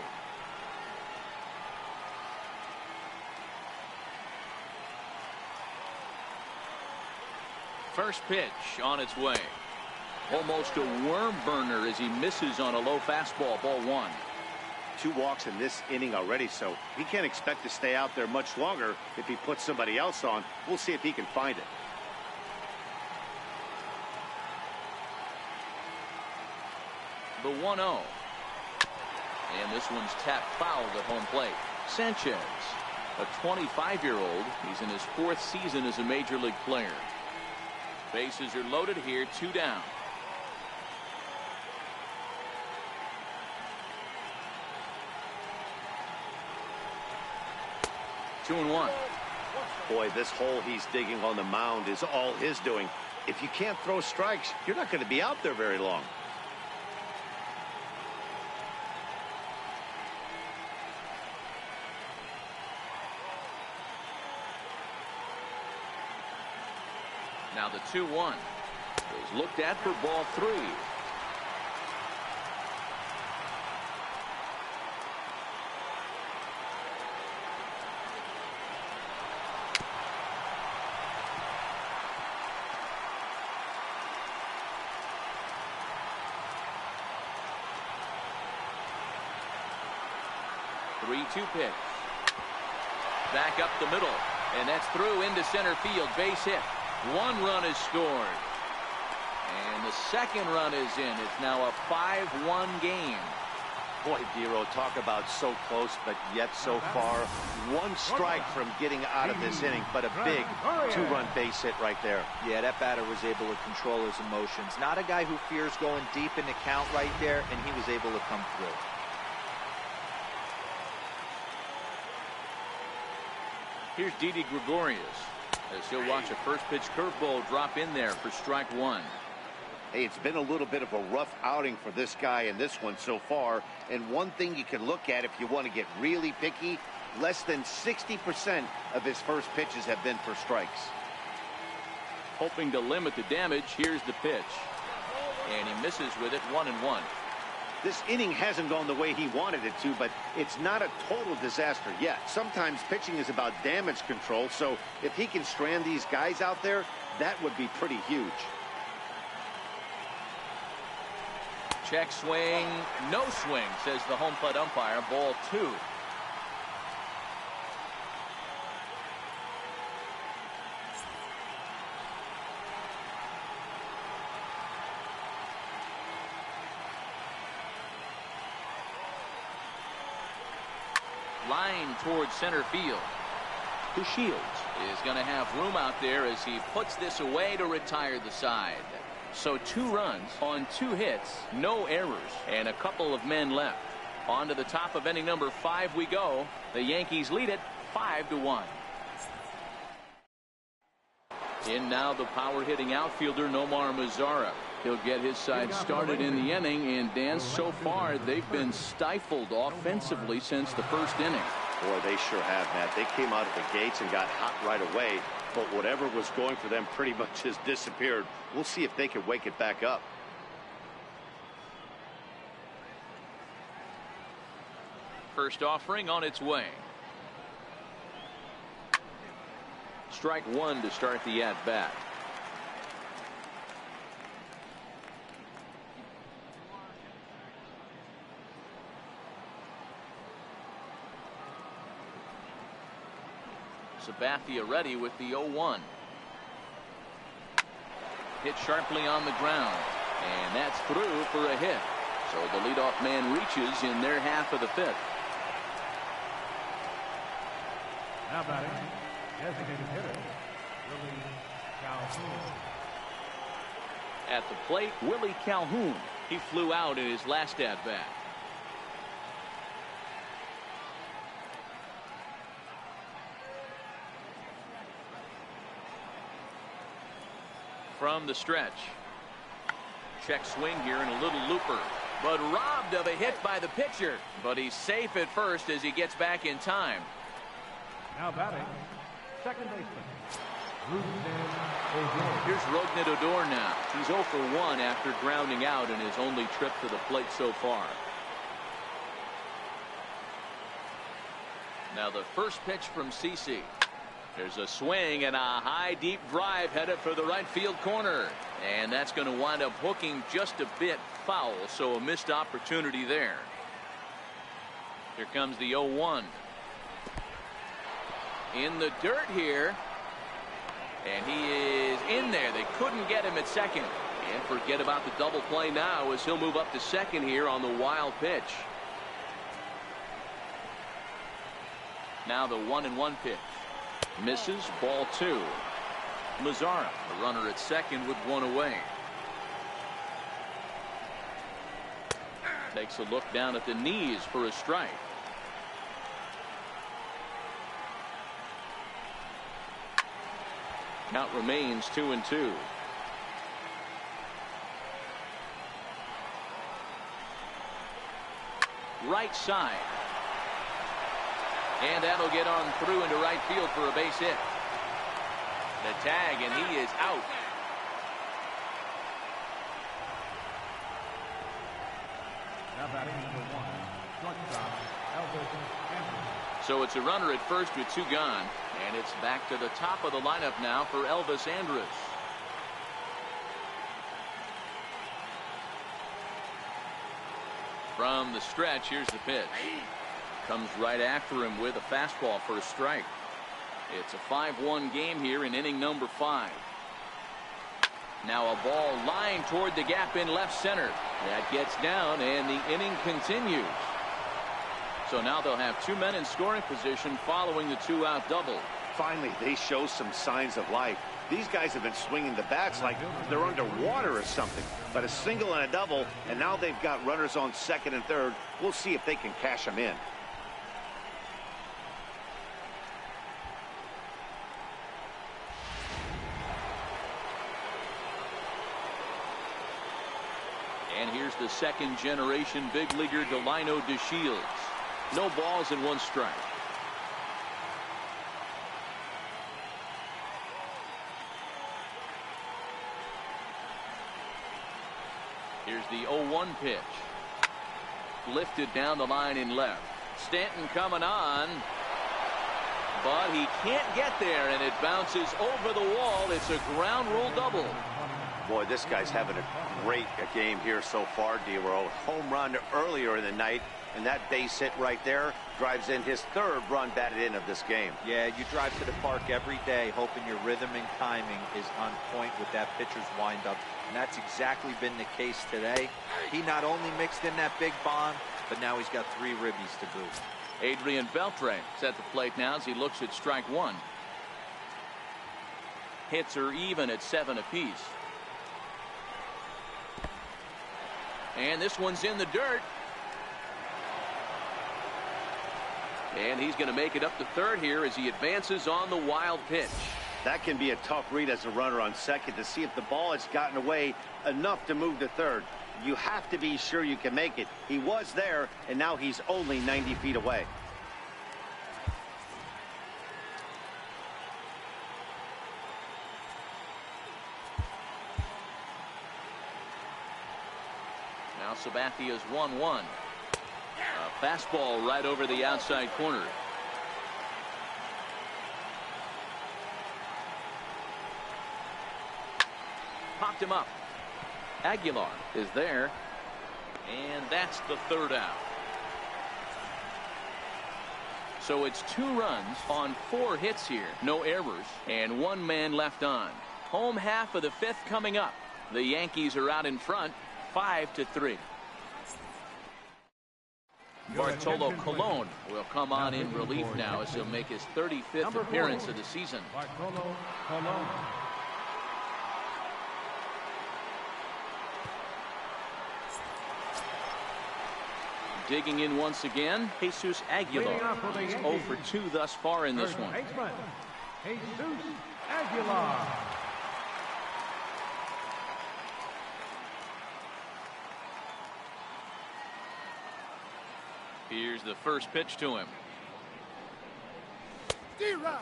Speaker 1: First pitch on its way. Almost a worm burner as he misses on a low fastball, ball one.
Speaker 2: 2 walks in this inning already, so he can't expect to stay out there much longer if he puts somebody else on. We'll see if he can find it.
Speaker 1: The 1-0. And this one's tapped foul at home plate. Sanchez, a 25-year-old. He's in his 4th season as a major league player. Bases are loaded here, 2 down. Two and one.
Speaker 2: Boy, this hole he's digging on the mound is all his doing. If you can't throw strikes, you're not going to be out there very long.
Speaker 1: Now the 2-1 is looked at for ball three. Three-two pitch. Back up the middle, and that's through into center field. Base hit. 1 run is scored. And the second run is in. It's now a 5-1 game.
Speaker 2: Boy, Dero, talk about so close, but yet so far. 1 strike from getting out of this inning, but a big 2-run base hit right there.
Speaker 4: Yeah, that batter was able to control his emotions. Not a guy who fears going deep in the count right there, and he was able to come through.
Speaker 1: Here's Didi Gregorius, as he'll watch a first pitch curveball drop in there for strike 1.
Speaker 2: Hey, it's been a little bit of a rough outing for this guy in this one so far. And one thing you can look at if you want to get really picky, less than 60% of his first pitches have been for strikes.
Speaker 1: Hoping to limit the damage, here's the pitch. And he misses with it, 1-1.
Speaker 2: This inning hasn't gone the way he wanted it to, but it's not a total disaster yet. Sometimes pitching is about damage control, so if he can strand these guys out there, that would be pretty huge.
Speaker 1: Check swing, no swing, says the home plate umpire. Ball 2. line towards center field. DeShields is going to have room out there as he puts this away to retire the side. So 2 runs on 2 hits, no errors, and a couple of men left. On to the top of inning number 5 we go. The Yankees lead it 5-1. In now the power-hitting outfielder Nomar Mazara. He'll get his side started in the inning, and Dan, so far they've been stifled offensively since the first inning.
Speaker 2: Boy, they sure have, Matt. They came out of the gates and got hot right away, but whatever was going for them pretty much has disappeared. We'll see if they can wake it back up.
Speaker 1: First offering on its way. Strike 1 to start the at-bat. Sabathia ready with the 0-1. Hit sharply on the ground, and that's through for a hit. So the leadoff man reaches in their half of the 5th.
Speaker 3: Now batting, designated hitter, Willie Calhoun.
Speaker 1: At the plate, Willie Calhoun. He flew out in his last at-bat. From the stretch. Check swing here and a little looper, but robbed of a hit by the pitcher. But he's safe at first as he gets back in time.
Speaker 3: Now batting, second baseman,
Speaker 1: Here's Rougned Odor now. He's 0 for 1 after grounding out in his only trip to the plate so far. Now the first pitch from CeCe. There's a swing and a high deep drive headed for the right field corner, and that's going to wind up hooking just a bit foul, so a missed opportunity there. Here comes the 0-1 in the dirt here, and he is in there. They couldn't get him at second, and forget about the double play now as he'll move up to second here on the wild pitch. Now the 1-1 pitch. Misses, ball 2. Mazara, the runner at second with 1 away. Takes a look down at the knees for a strike. Count remains 2-2. Right side. And that'll get on through into right field for a base hit. The tag, and he is out.
Speaker 3: now batting number 1, shortstop, Elvis Andrus.
Speaker 1: So it's a runner at first with 2 gone, and it's back to the top of the lineup now for Elvis Andrus. From the stretch, here's the pitch. Comes right after him with a fastball for a strike. It's a 5-1 game here in inning number 5. Now a ball lined toward the gap in left center. That gets down, and the inning continues. So now they'll have 2 men in scoring position following the 2-out double.
Speaker 2: Finally, they show some signs of life. These guys have been swinging the bats like they're underwater or something. But a single and a double, and now they've got runners on second and third. We'll see if they can cash them in.
Speaker 1: And here's the second-generation big leaguer Delino DeShields. No balls and 1 strike. Here's the 0-1 pitch. Lifted down the line in left. Stanton coming on. But he can't get there, and it bounces over the wall. It's a ground rule double.
Speaker 2: Boy, this guy's having a great game here so far, D-Roll. Home run earlier in the night, and that base hit right there drives in his 3rd run batted in of this game.
Speaker 4: Yeah, you drive to the park every day hoping your rhythm and timing is on point with that pitcher's windup, and that's exactly been the case today. He not only mixed in that big bomb, but now he's got 3 ribbies to boot.
Speaker 1: Adrian Beltre is at the plate now as he looks at strike one. Hits are even at 7 apiece. And this one's in the dirt. And he's going to make it up to third here as he advances on the wild pitch.
Speaker 2: That can be a tough read as a runner on second to see if the ball has gotten away enough to move to third. You have to be sure you can make it. He was there, and now he's only 90 feet away.
Speaker 1: Now Sabathia's 1-1. A fastball right over the outside corner. Popped him up. Aguilar is there. And that's the third out. So it's 2 runs on 4 hits here. No errors. And 1 man left on. Home half of the 5th coming up. The Yankees are out in front 5-3. Bartolo Colon will come on in relief now as he'll make his 35th appearance of the season.
Speaker 3: Bartolo Colon.
Speaker 1: Digging in once again, Jesus Aguilar. He's 0 for 2 thus far in this one.
Speaker 3: Jesus Aguilar.
Speaker 1: Here's the first pitch to him.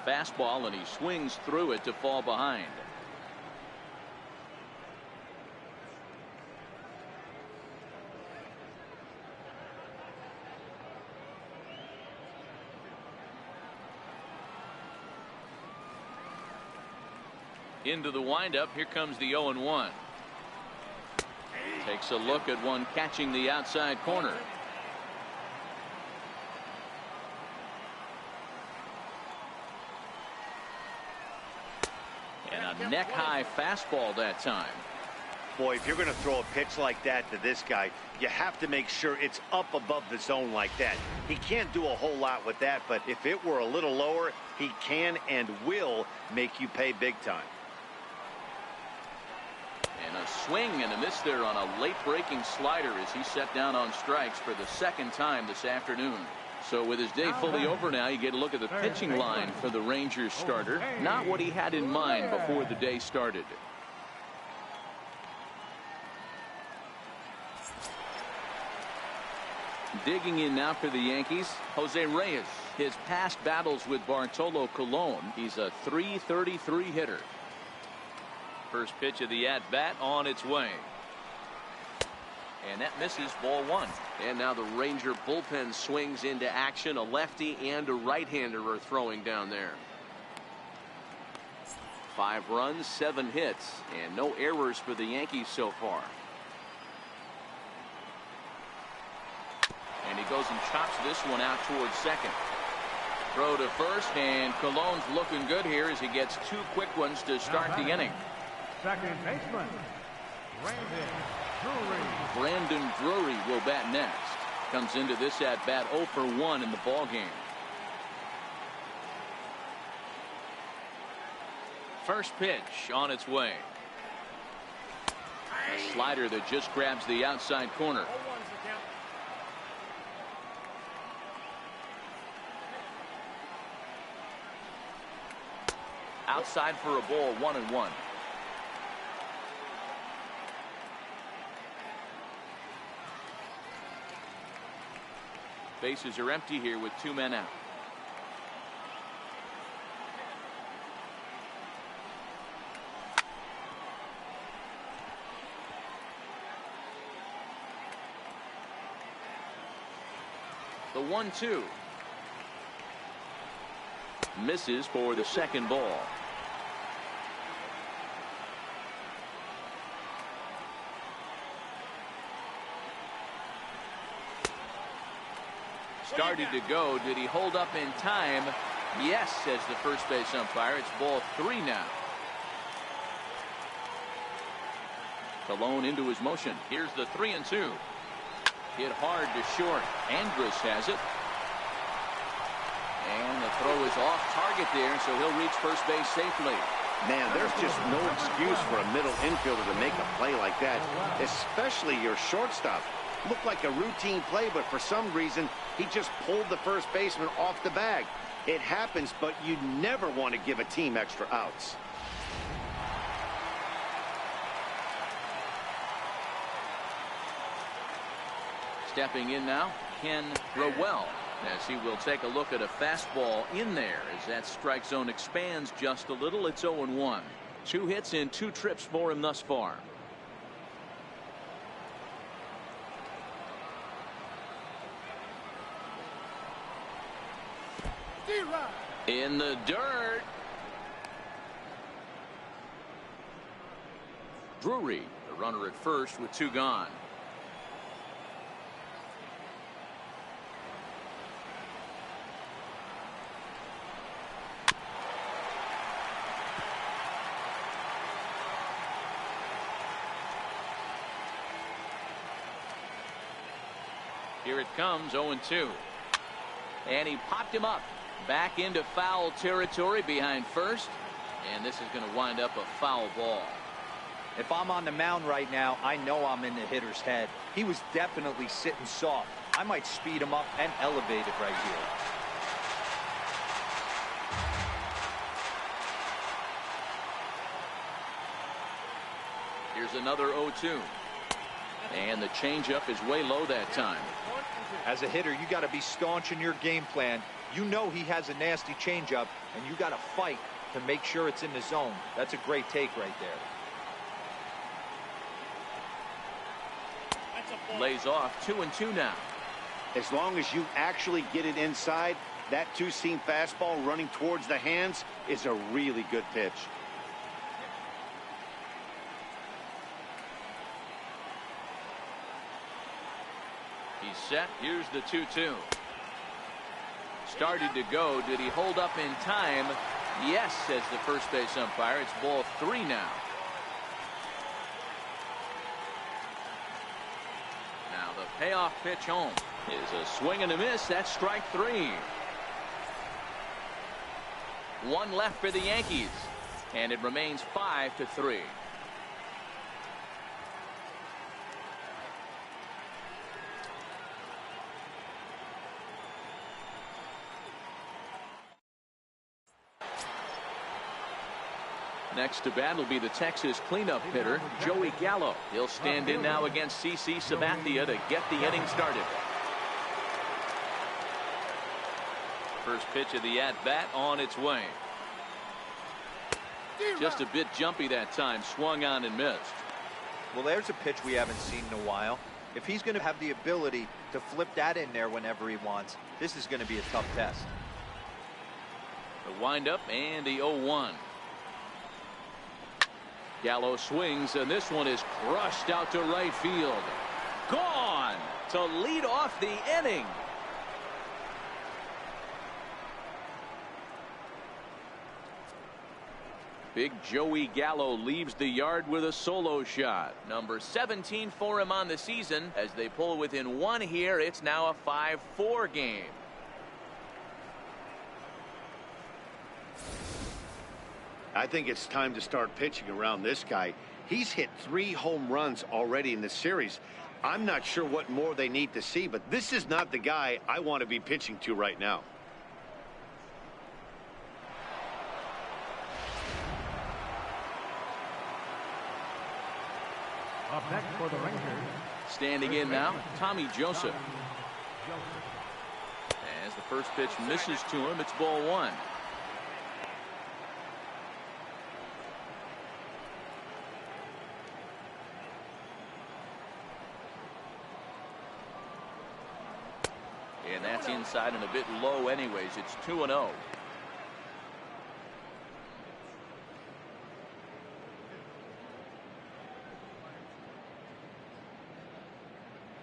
Speaker 1: Fastball, and he swings through it to fall behind. Into the windup. Here comes the 0-1. Takes a look at one catching the outside corner. And a neck-high fastball that time.
Speaker 2: Boy, if you're going to throw a pitch like that to this guy, you have to make sure it's up above the zone like that. He can't do a whole lot with that, but if it were a little lower, he can and will make you pay big time.
Speaker 1: And a swing and a miss there on a late-breaking slider as he set down on strikes for the 2nd time this afternoon. So with his day fully over now, you get a look at the pitching line for the Rangers starter. Not what he had in mind before the day started. Digging in now for the Yankees, Jose Reyes. His past battles with Bartolo Colon, he's a .333 hitter. First pitch of the at-bat on its way. And that misses, ball 1. And now the Ranger bullpen swings into action. A lefty and a right-hander are throwing down there. 5 runs, 7 hits, and no errors for the Yankees so far. And he goes and chops this one out towards second. Throw to first, and Colon's looking good here as he gets 2 quick ones to start the inning.
Speaker 3: Second baseman,
Speaker 1: Brandon Drury will bat next. Comes into this at bat 0 for 1 in the ball game. First pitch on its way. A slider that just grabs the outside corner. Outside for a ball, 1-1. Bases are empty here with 2 men out. The 1-2. Misses for the second ball. Started to go. Did he hold up in time? Yes, says the first base umpire. It's ball 3 now. Colon into his motion. Here's the 3-2. Hit hard to short. Andrus has it. throw is off target there, so he'll reach first base safely.
Speaker 2: Man, there's just no excuse for a middle infielder to make a play like that, especially your shortstop. Looked like a routine play, but for some reason, he just pulled the first baseman off the bag. It happens, but you never want to give a team extra outs.
Speaker 1: Stepping in now, Ken Rowell, as he will take a look at a fastball in there as that strike zone expands just a little. It's 0-1. 2 hits in 2 trips for him thus far. In the dirt. Drury, the runner at first with 2 gone. Here it comes, 0-2. And he popped him up. Back into foul territory behind first. And this is going to wind up a foul ball.
Speaker 4: If I'm on the mound right now, I know I'm in the hitter's head. He was definitely sitting soft. I might speed him up and elevate it right here.
Speaker 1: Here's another 0-2. And the changeup is way low that time.
Speaker 4: As a hitter, you got to be staunch in your game plan. You know he has a nasty changeup, and you got to fight to make sure it's in the zone. That's a great take right there.
Speaker 1: Lays off 2-2 now.
Speaker 2: As long as you actually get it inside, that 2-seam fastball running towards the hands is a really good pitch.
Speaker 1: He's set. Here's the 2-2. Started to go. Did he hold up in time? Yes, says the first base umpire. It's ball 3 now. Now the payoff pitch home is a swing and a miss. That's strike 3. 1 left for the Yankees, and it remains 5-3. Next to bat will be the Texas cleanup hitter, Joey Gallo. He'll stand in now against CC Sabathia to get the inning started. First pitch of the at-bat on its way. Just a bit jumpy that time. Swung on and missed.
Speaker 4: Well, there's a pitch we haven't seen in a while. If he's going to have the ability to flip that in there whenever he wants, this is going to be a tough test.
Speaker 1: The windup and the 0-1. Gallo swings, and this one is crushed out to right field. Gone to lead off the inning. Big Joey Gallo leaves the yard with a solo shot. Number 17 for him on the season. As they pull within 1 here, it's now a 5-4 game.
Speaker 2: I think it's time to start pitching around this guy. He's hit 3 home runs already in this series. I'm not sure what more they need to see, but this is not the guy I want to be pitching to right now.
Speaker 3: Up next for the Rangers.
Speaker 1: Standing in now, Tommy Joseph. As the first pitch misses to him, it's ball 1. And that's inside and a bit low anyways. It's 2-0.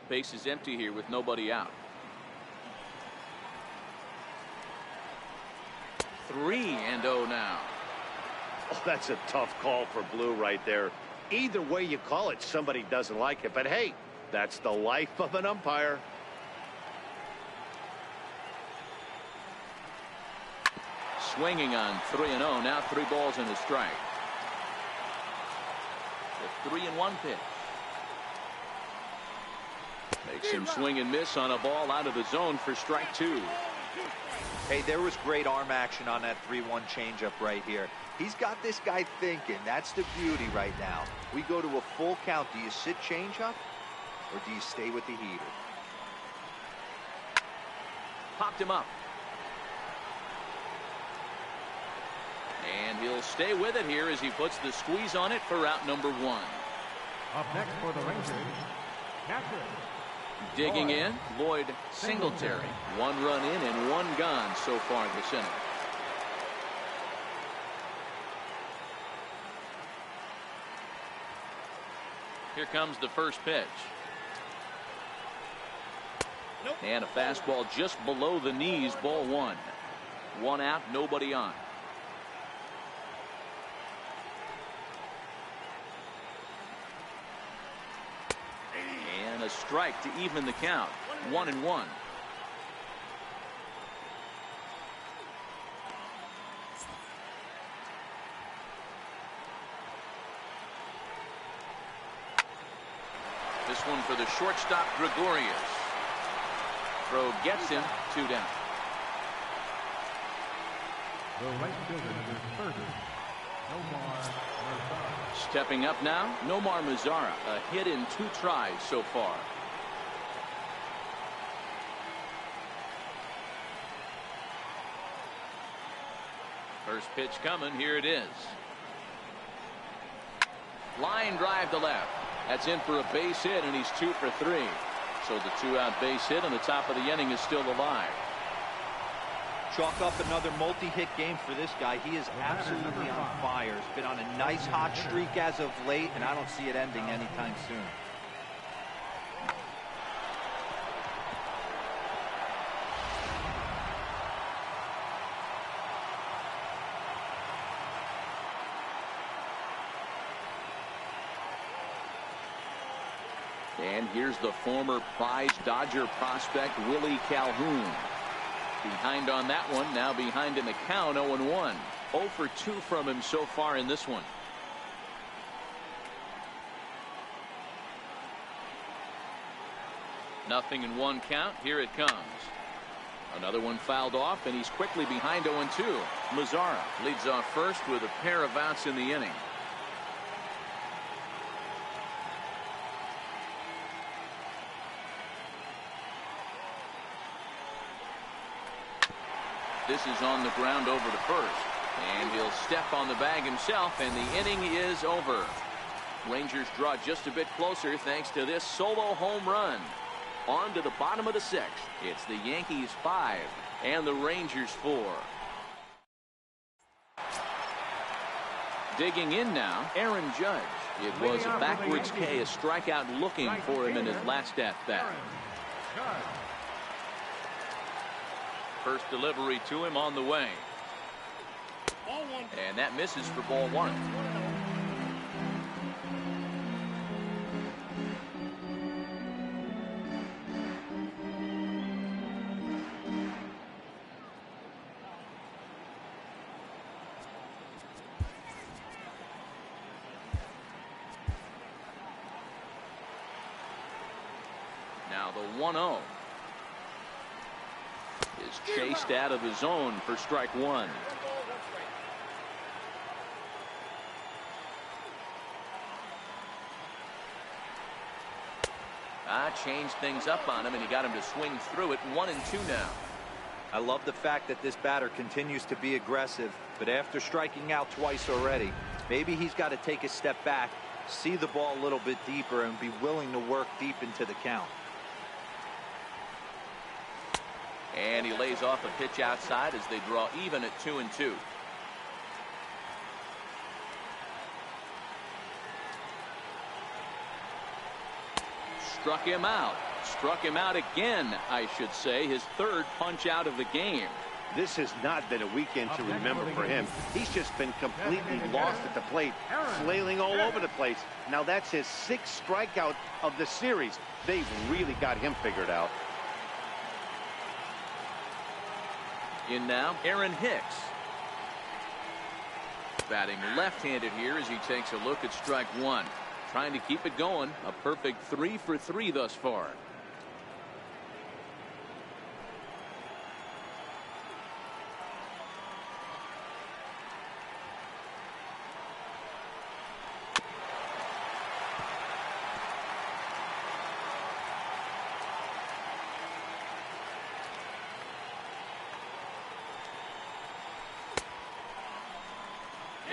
Speaker 1: Base is empty here with nobody out. 3-0 now.
Speaker 2: Oh, that's a tough call for Blue right there. Either way you call it, somebody doesn't like it. But hey, that's the life of an umpire.
Speaker 1: swinging on 3-0. Now 3 balls and a strike. The 3-1 pitch. Makes him swing and miss on a ball out of the zone for strike 2.
Speaker 4: Hey, there was great arm action on that 3-1 changeup right here. He's got this guy thinking. That's the beauty right now. We go to a full count. Do you sit changeup or do you stay with the heater?
Speaker 1: Popped him up. And he'll stay with it here as he puts the squeeze on it for out number 1.
Speaker 3: Up next for the Rangers, catcher.
Speaker 1: Digging in, Lloyd Singletary. 1 run in and 1 gone so far this inning. Here comes the first pitch. And a fastball just below the knees, ball 1. 1 out, nobody on. And a strike to even the count. 1-1. This one for the shortstop, Gregorius. Throw gets him, 2 down.
Speaker 3: The right fielder, number 30, Nomar Mazara.
Speaker 1: Stepping up now, Nomar Mazara. A hit in 2 tries so far. First pitch coming. Here it is. Line drive to left. That's in for a base hit, and he's 2 for 3. So the 2-out base hit on the top of the inning is still alive.
Speaker 4: Chalk up another multi-hit game for this guy. He is absolutely on fire. He's been on a nice hot streak as of late, and I don't see it ending anytime soon.
Speaker 1: And here's the former prize Dodger prospect, Willie Calhoun. Behind on that one, now behind in the count, 0-1. 0 for 2 from him so far in this one. Nothing in 1 count. Here it comes. Another one fouled off, and he's quickly behind 0-2. Mazara leads off first with a pair of outs in the inning. This is on the ground over to first. And he'll step on the bag himself, and the inning is over. Rangers draw just a bit closer thanks to this solo home run. On to the bottom of the 6th. It's the Yankees 5 and the Rangers 4. Digging in now, Aaron Judge. It was a backwards K, a strikeout looking for him in his last at-bat. First delivery to him on the way. And that misses for ball 1. Now the 1-0. Is chased out of the zone for strike 1. Changed things up on him, and he got him to swing through it. 1-2 now.
Speaker 4: I love the fact that this batter continues to be aggressive, but after striking out twice already, maybe he's got to take a step back, see the ball a little bit deeper, and be willing to work deep into the count.
Speaker 1: And he lays off a pitch outside as they draw even at 2-2. Struck him out. Struck him out again, I should say. His 3rd punch out of the game.
Speaker 2: This has not been a weekend to remember for him. He's just been completely lost at the plate, flailing all over the place. Now that's his 6th strikeout of the series. They've really got him figured out.
Speaker 1: In now, Aaron Hicks. batting left-handed here as he takes a look at strike one. Trying to keep it going. A perfect 3 for 3 thus far.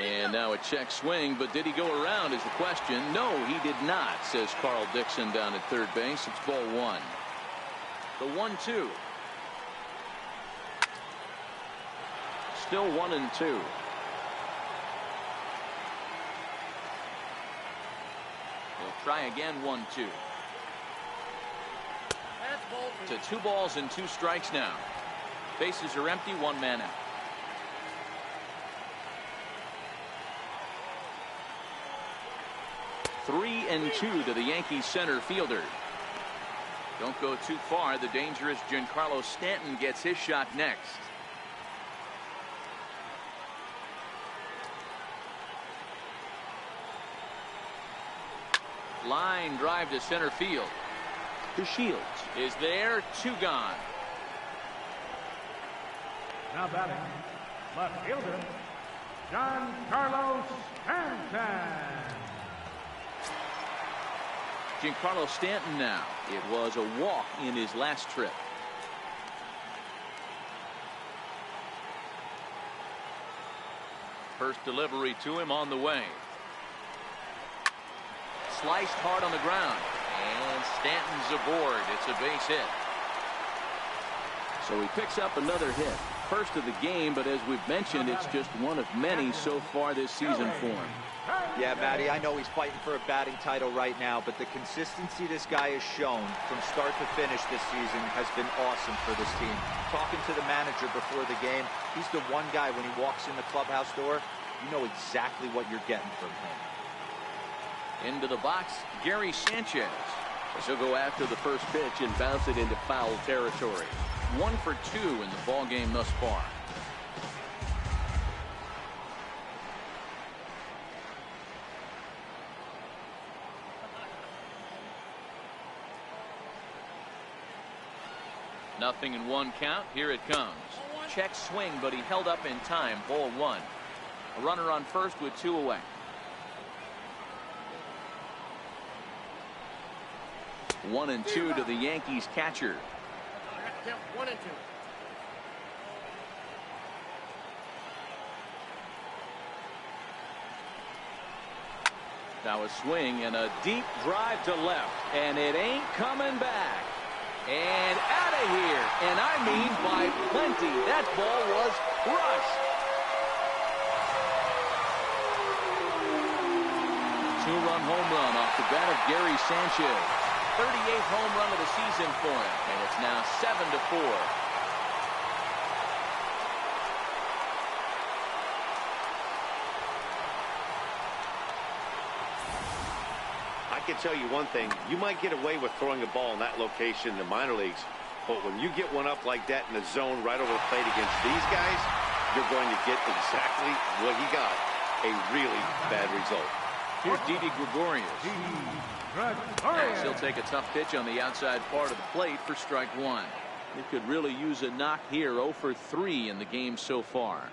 Speaker 1: And now a check swing, but did he go around is the question. No, he did not, says Carl Dixon down at third base. It's ball one. The 1-2. Still 1-2. They'll try again. 1-2. To 2 balls and 2 strikes now. Bases are empty. 1 man out. 3-2 to the Yankees center fielder. Don't go too far. The dangerous Giancarlo Stanton gets his shot next. Line drive to center field. To Shields is there. 2 gone.
Speaker 3: Now batting, left fielder, Giancarlo Stanton.
Speaker 1: Giancarlo Stanton now. It was a walk in his last trip. First delivery to him on the way. Sliced hard on the ground. And Stanton's aboard. It's a base hit. So he picks up another hit. First of the game, but as we've mentioned, it's just one of many so far this season for him.
Speaker 4: Yeah, Matty, I know he's fighting for a batting title right now, but the consistency this guy has shown from start to finish this season has been awesome for this team. Talking to the manager before the game, he's the one guy when he walks in the clubhouse door, you know exactly what you're getting from him.
Speaker 1: Into the box, Gary Sanchez. He'll go after the first pitch and bounce it into foul territory. 1 for 2 in the ball game thus far. Nothing in 1 count. Here it comes. Check swing, but he held up in time. Ball 1. A runner on first with 2 away. 1-2 to the Yankees catcher.
Speaker 5: 1-2.
Speaker 1: Now a swing and a deep drive to left, and it ain't coming back. And out of here, and I mean by plenty. That ball was crushed. 2-run home run off the bat of Gary Sanchez. 38th home run of the season for him, and it's now 7-4.
Speaker 2: I can tell you one thing. You might get away with throwing a ball in that location in the minor leagues, but when you get one up like that in the zone right over the plate against these guys, you're going to get exactly what he got, a really bad result.
Speaker 1: Here's Didi Gregorius. He'll take a tough pitch on the outside part of the plate for strike 1. He could really use a knock here. 0 for 3 in the game so far.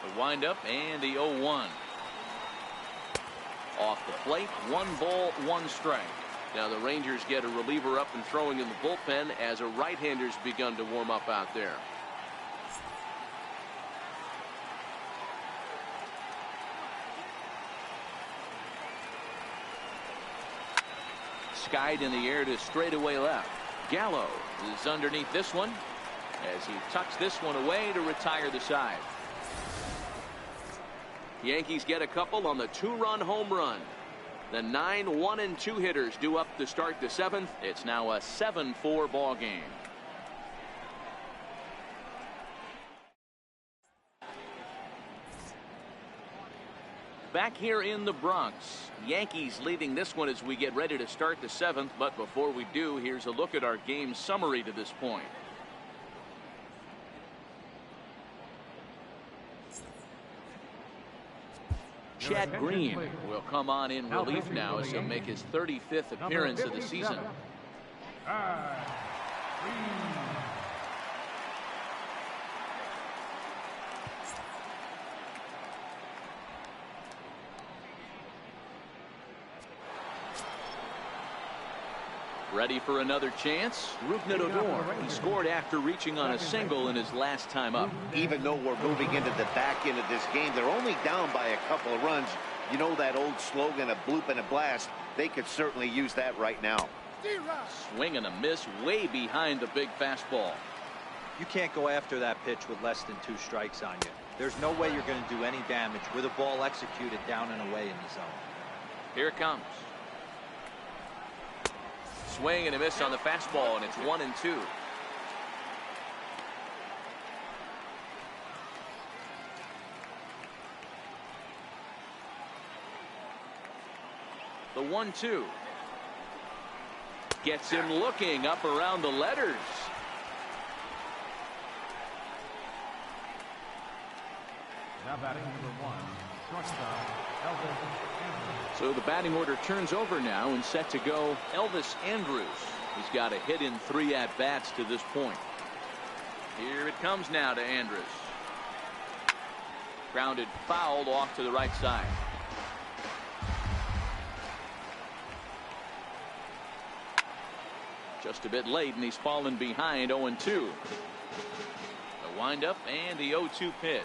Speaker 1: The windup and the 0-1. Off the plate, 1 ball, 1 strike. Now the Rangers get a reliever up and throwing in the bullpen as a right-hander's begun to warm up out there. Skied in the air to straightaway left. Gallo is underneath this one as he tucks this one away to retire the side. Yankees get a couple on the 2-run home run. The 9 1-2 hitters due up to start the 7th. It's now a 7-4 ball game. Back here in the Bronx, Yankees leading this one as we get ready to start the 7th. But before we do, here's a look at our game summary to this point. Chad Green will come on in relief now as he'll make his 35th appearance of the season. Ready for another chance? Odor. He scored after reaching on a single in his last time up.
Speaker 2: Even though we're moving into the back end of this game, they're only down by a couple of runs. You know that old slogan, a bloop and a blast. They could certainly use that right now.
Speaker 1: Swing and a miss way behind the big fastball.
Speaker 4: You can't go after that pitch with less than 2 strikes on you. There's no way you're going to do any damage with a ball executed down and away in the zone.
Speaker 1: Here it comes. Swing and a miss on the fastball, and it's 1-2. The 1-2 gets him looking up around the letters.
Speaker 3: Now batting number 1, shortstop, Elvis.
Speaker 1: So the batting order turns over now and set to go Elvis Andrus. He's got a hit in 3 at-bats to this point. Here it comes now to Andrus. Grounded fouled off to the right side. Just a bit late, and he's fallen behind 0-2. The windup and the 0-2 pitch.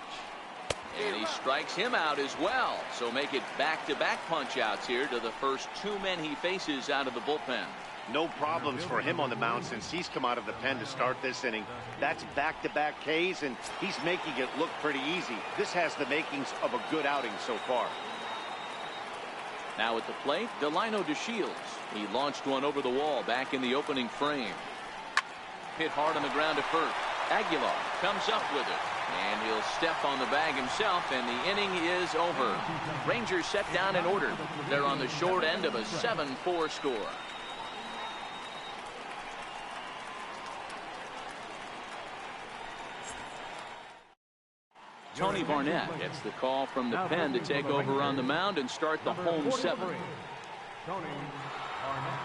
Speaker 1: And he strikes him out as well. So make it back-to-back punch-outs here to the first 2 men he faces out of the bullpen.
Speaker 2: No problems for him on the mound since he's come out of the pen to start this inning. That's back-to-back Ks, and he's making it look pretty easy. This has the makings of a good outing so far.
Speaker 1: Now at the plate, Delino DeShields. He launched one over the wall back in the opening frame. Hit hard on the ground to first. Aguilar comes up with it. And he'll step on the bag himself, and the inning is over. Rangers set down in order. They're on the short end of a 7-4 score. Tony Barnett gets the call from the pen to take over on the mound and start the home 7.
Speaker 3: Tony Barnett.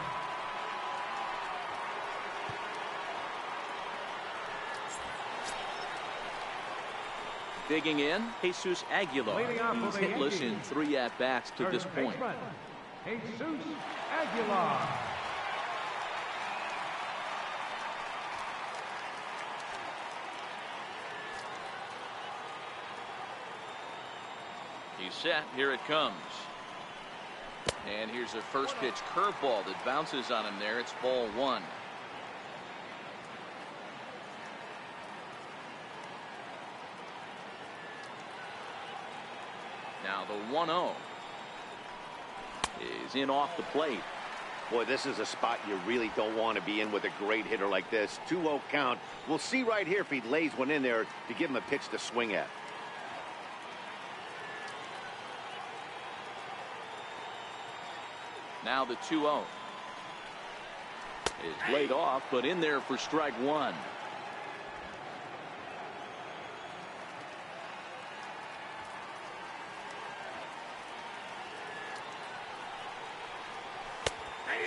Speaker 1: Digging in, Jesus Aguilar. He's hitless in 3 at-bats to this point.
Speaker 3: Jesus Aguilar.
Speaker 1: He's set. Here it comes. And here's a first pitch curveball that bounces on him there. It's ball 1. Now the 1-0 is in off the plate.
Speaker 2: Boy, this is a spot you really don't want to be in with a great hitter like this. 2-0 count. We'll see right here if he lays one in there to give him a pitch to swing at.
Speaker 1: Now the 2-0 is laid off, but in there for strike 1.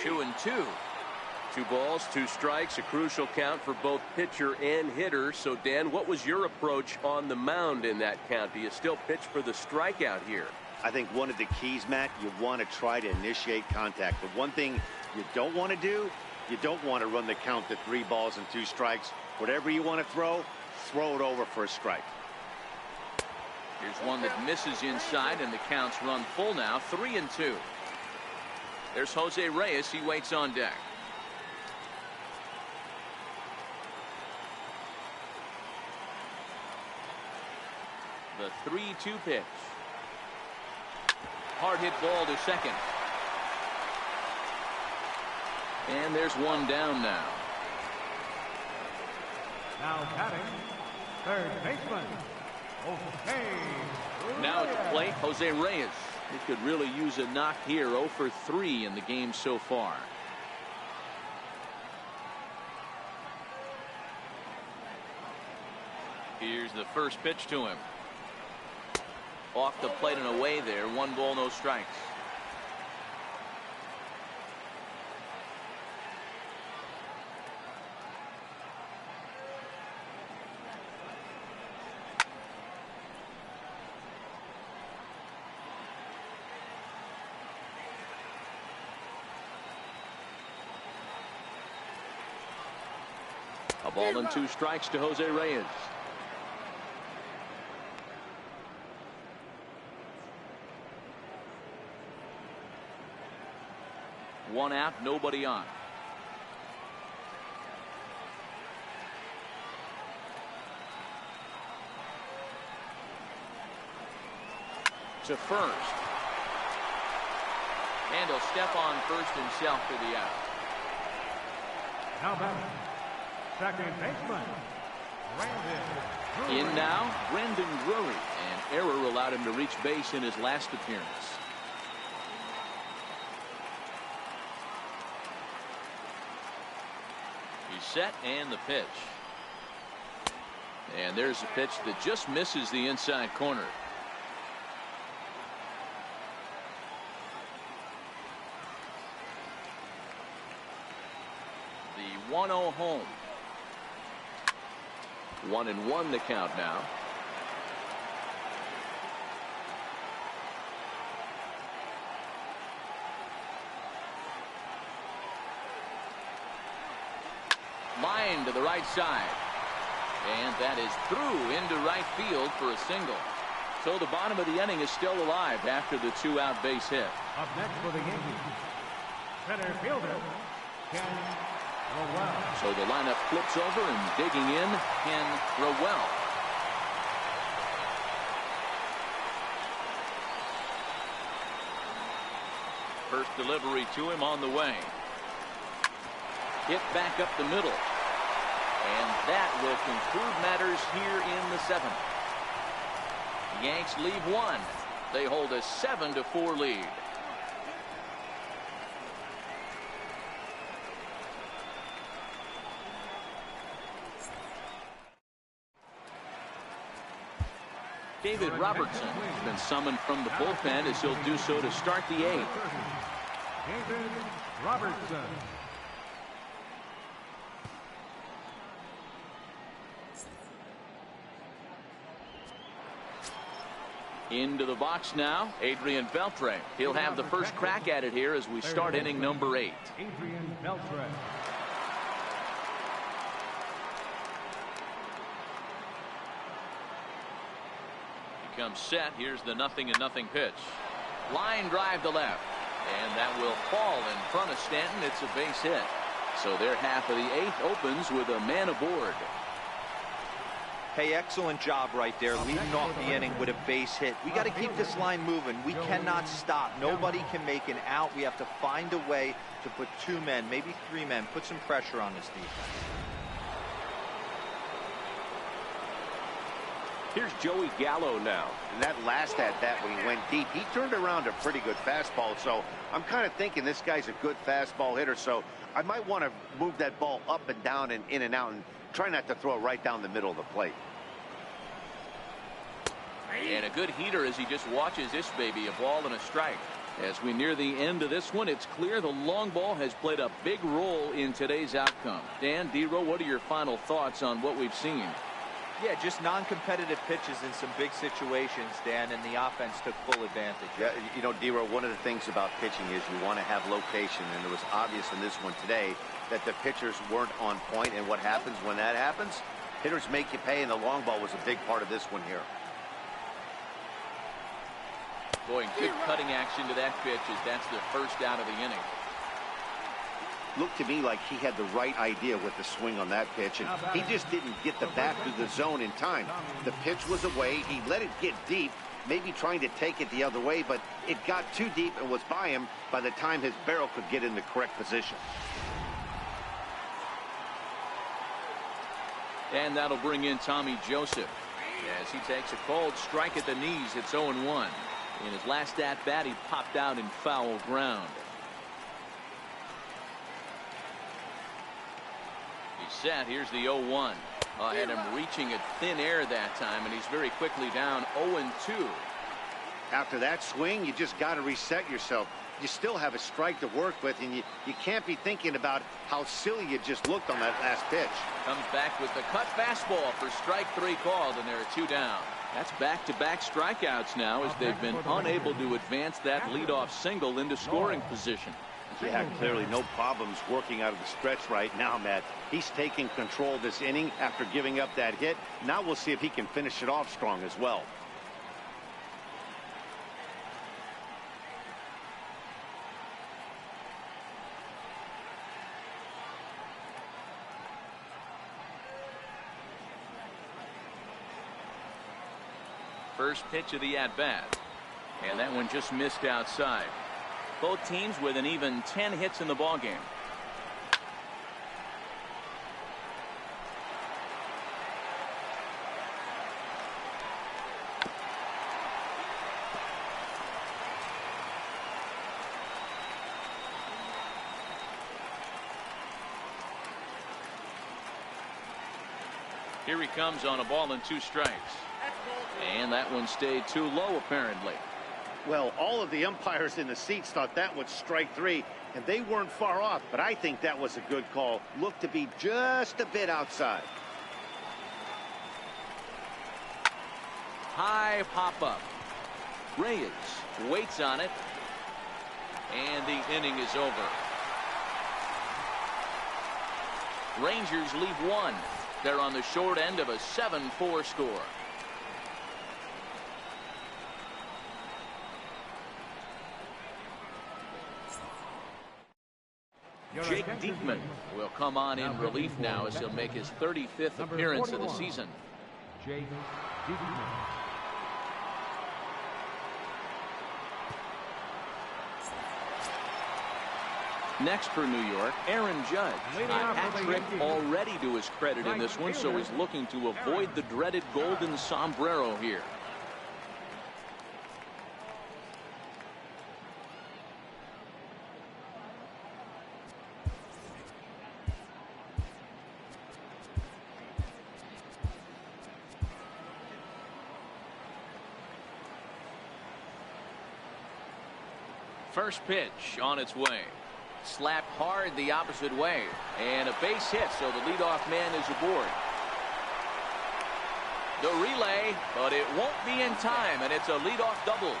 Speaker 1: Two and 2.
Speaker 6: 2 balls, 2 strikes, a crucial count for both pitcher and hitter. So, Dan, what was your approach on the mound in that count? Do you still pitch for the strikeout here?
Speaker 2: I think one of the keys, Matt, you want to try to initiate contact. The one thing you don't want to do, you don't want to run the count to 3 balls and 2 strikes. Whatever you want to throw it over for a strike.
Speaker 1: Here's one that misses inside, and the count's run full now. 3 and 2. There's Jose Reyes. He waits on deck. The 3-2 pitch. Hard hit ball to second. And there's one down now.
Speaker 3: Now batting, third baseman, Jose
Speaker 1: Now at the plate, Jose Reyes. He could really use a knock here. 0 for 3 in the game so far. Here's the first pitch to him. Off the plate and away there. 1 ball, no strikes. A ball and 2 strikes to Jose Reyes. One out, nobody on. To first. And he'll step on first himself for the out.
Speaker 3: Now back. Second baseman.
Speaker 1: In now, Brendan Drury. An error allowed him to reach base in his last appearance. He's set and the pitch. And there's a pitch that just misses the inside corner. The 1-0 home. 1-1 the count now. Line to the right side. And that is through into right field for a single. So the bottom of the inning is still alive after the 2-out base hit.
Speaker 3: Up next for the Yankees, center fielder, Ken Rowell.
Speaker 1: So the lineup flips over and digging in, Ken Rowell. First delivery to him on the way. Hit back up the middle. And that will conclude matters here in the 7th. The Yanks leave 1. They hold a 7-4 lead. David Robertson has been summoned from the bullpen as he'll do so to start the 8th.
Speaker 3: David Robertson.
Speaker 1: Into the box now, Adrian Beltre. He'll have the first crack at it here as we start inning number 8.
Speaker 3: Adrian Beltre.
Speaker 1: He comes set. Here's the 0-0 pitch. Line drive to left. And that will fall in front of Stanton. It's a base hit. So their half of the 8th opens with a man aboard.
Speaker 4: Hey, excellent job right there, leading off the inning with a base hit. We got to keep this line moving. We cannot stop. Nobody can make an out. We have to find a way to put 2 men, maybe 3 men, put some pressure on this defense.
Speaker 6: Here's Joey Gallo now.
Speaker 2: And that last at bat when he went deep, he turned around a pretty good fastball. So I'm kind of thinking this guy's a good fastball hitter. So I might want to move that ball up and down and in and out and try not to throw it right down the middle of the plate.
Speaker 1: And a good heater as he just watches this baby, a ball and a strike. As we near the end of this one, it's clear the long ball has played a big role in today's outcome. Dan, D-Row, what are your final thoughts on what we've seen?
Speaker 4: Yeah, just non-competitive pitches in some big situations, Dan, and the offense took full advantage.
Speaker 2: Yeah, you know, D-Row, one of the things about pitching is you want to have location, and it was obvious in this one today that the pitchers weren't on point, and what happens when that happens? Hitters make you pay, and the long ball was a big part of this one here.
Speaker 1: Boy, good cutting action to that pitch as that's the first out of the inning.
Speaker 2: Looked to me like he had the right idea with the swing on that pitch, and he just didn't get the bat through the zone in time. The pitch was away. He let it get deep, maybe trying to take it the other way, but it got too deep and was by him by the time his barrel could get in the correct position.
Speaker 1: And that'll bring in Tommy Joseph as he takes a cold strike at the knees. It's 0-1. In his last at-bat, he popped out in foul ground. He's set. Here's the 0-1. Had him reaching at thin air that time, and he's very quickly down 0-2.
Speaker 2: After that swing, you just got to reset yourself. You still have a strike to work with, and you can't be thinking about how silly you just looked on that last pitch.
Speaker 1: Comes back with the cut fastball for strike 3 called, and there are 2 down. That's back-to-back strikeouts now as they've been unable to advance that leadoff single into scoring position.
Speaker 2: Yeah, clearly no problems working out of the stretch right now, Matt. He's taking control of this inning after giving up that hit. Now we'll see if he can finish it off strong as well.
Speaker 1: First pitch of the at-bat. And that one just missed outside. Both teams with an even 10 hits in the ballgame. Here he comes on a ball and 2 strikes. And that one stayed too low, apparently.
Speaker 2: Well, all of the umpires in the seats thought that was strike 3, and they weren't far off, but I think that was a good call. Looked to be just a bit outside.
Speaker 1: High pop-up. Reyes waits on it, and the inning is over. Rangers leave 1. They're on the short end of a 7-4 score. Jake Diekman will come on in relief now as he'll make his 35th appearance of the season.
Speaker 3: Jake Diekman.
Speaker 1: Next for New York, Aaron Judge. A hat trick already to his credit in this one, so he's looking to avoid the dreaded golden sombrero here. First pitch on its way. Slapped hard the opposite way. And a base hit, so the leadoff man is aboard. The relay, but it won't be in time, and it's a leadoff double.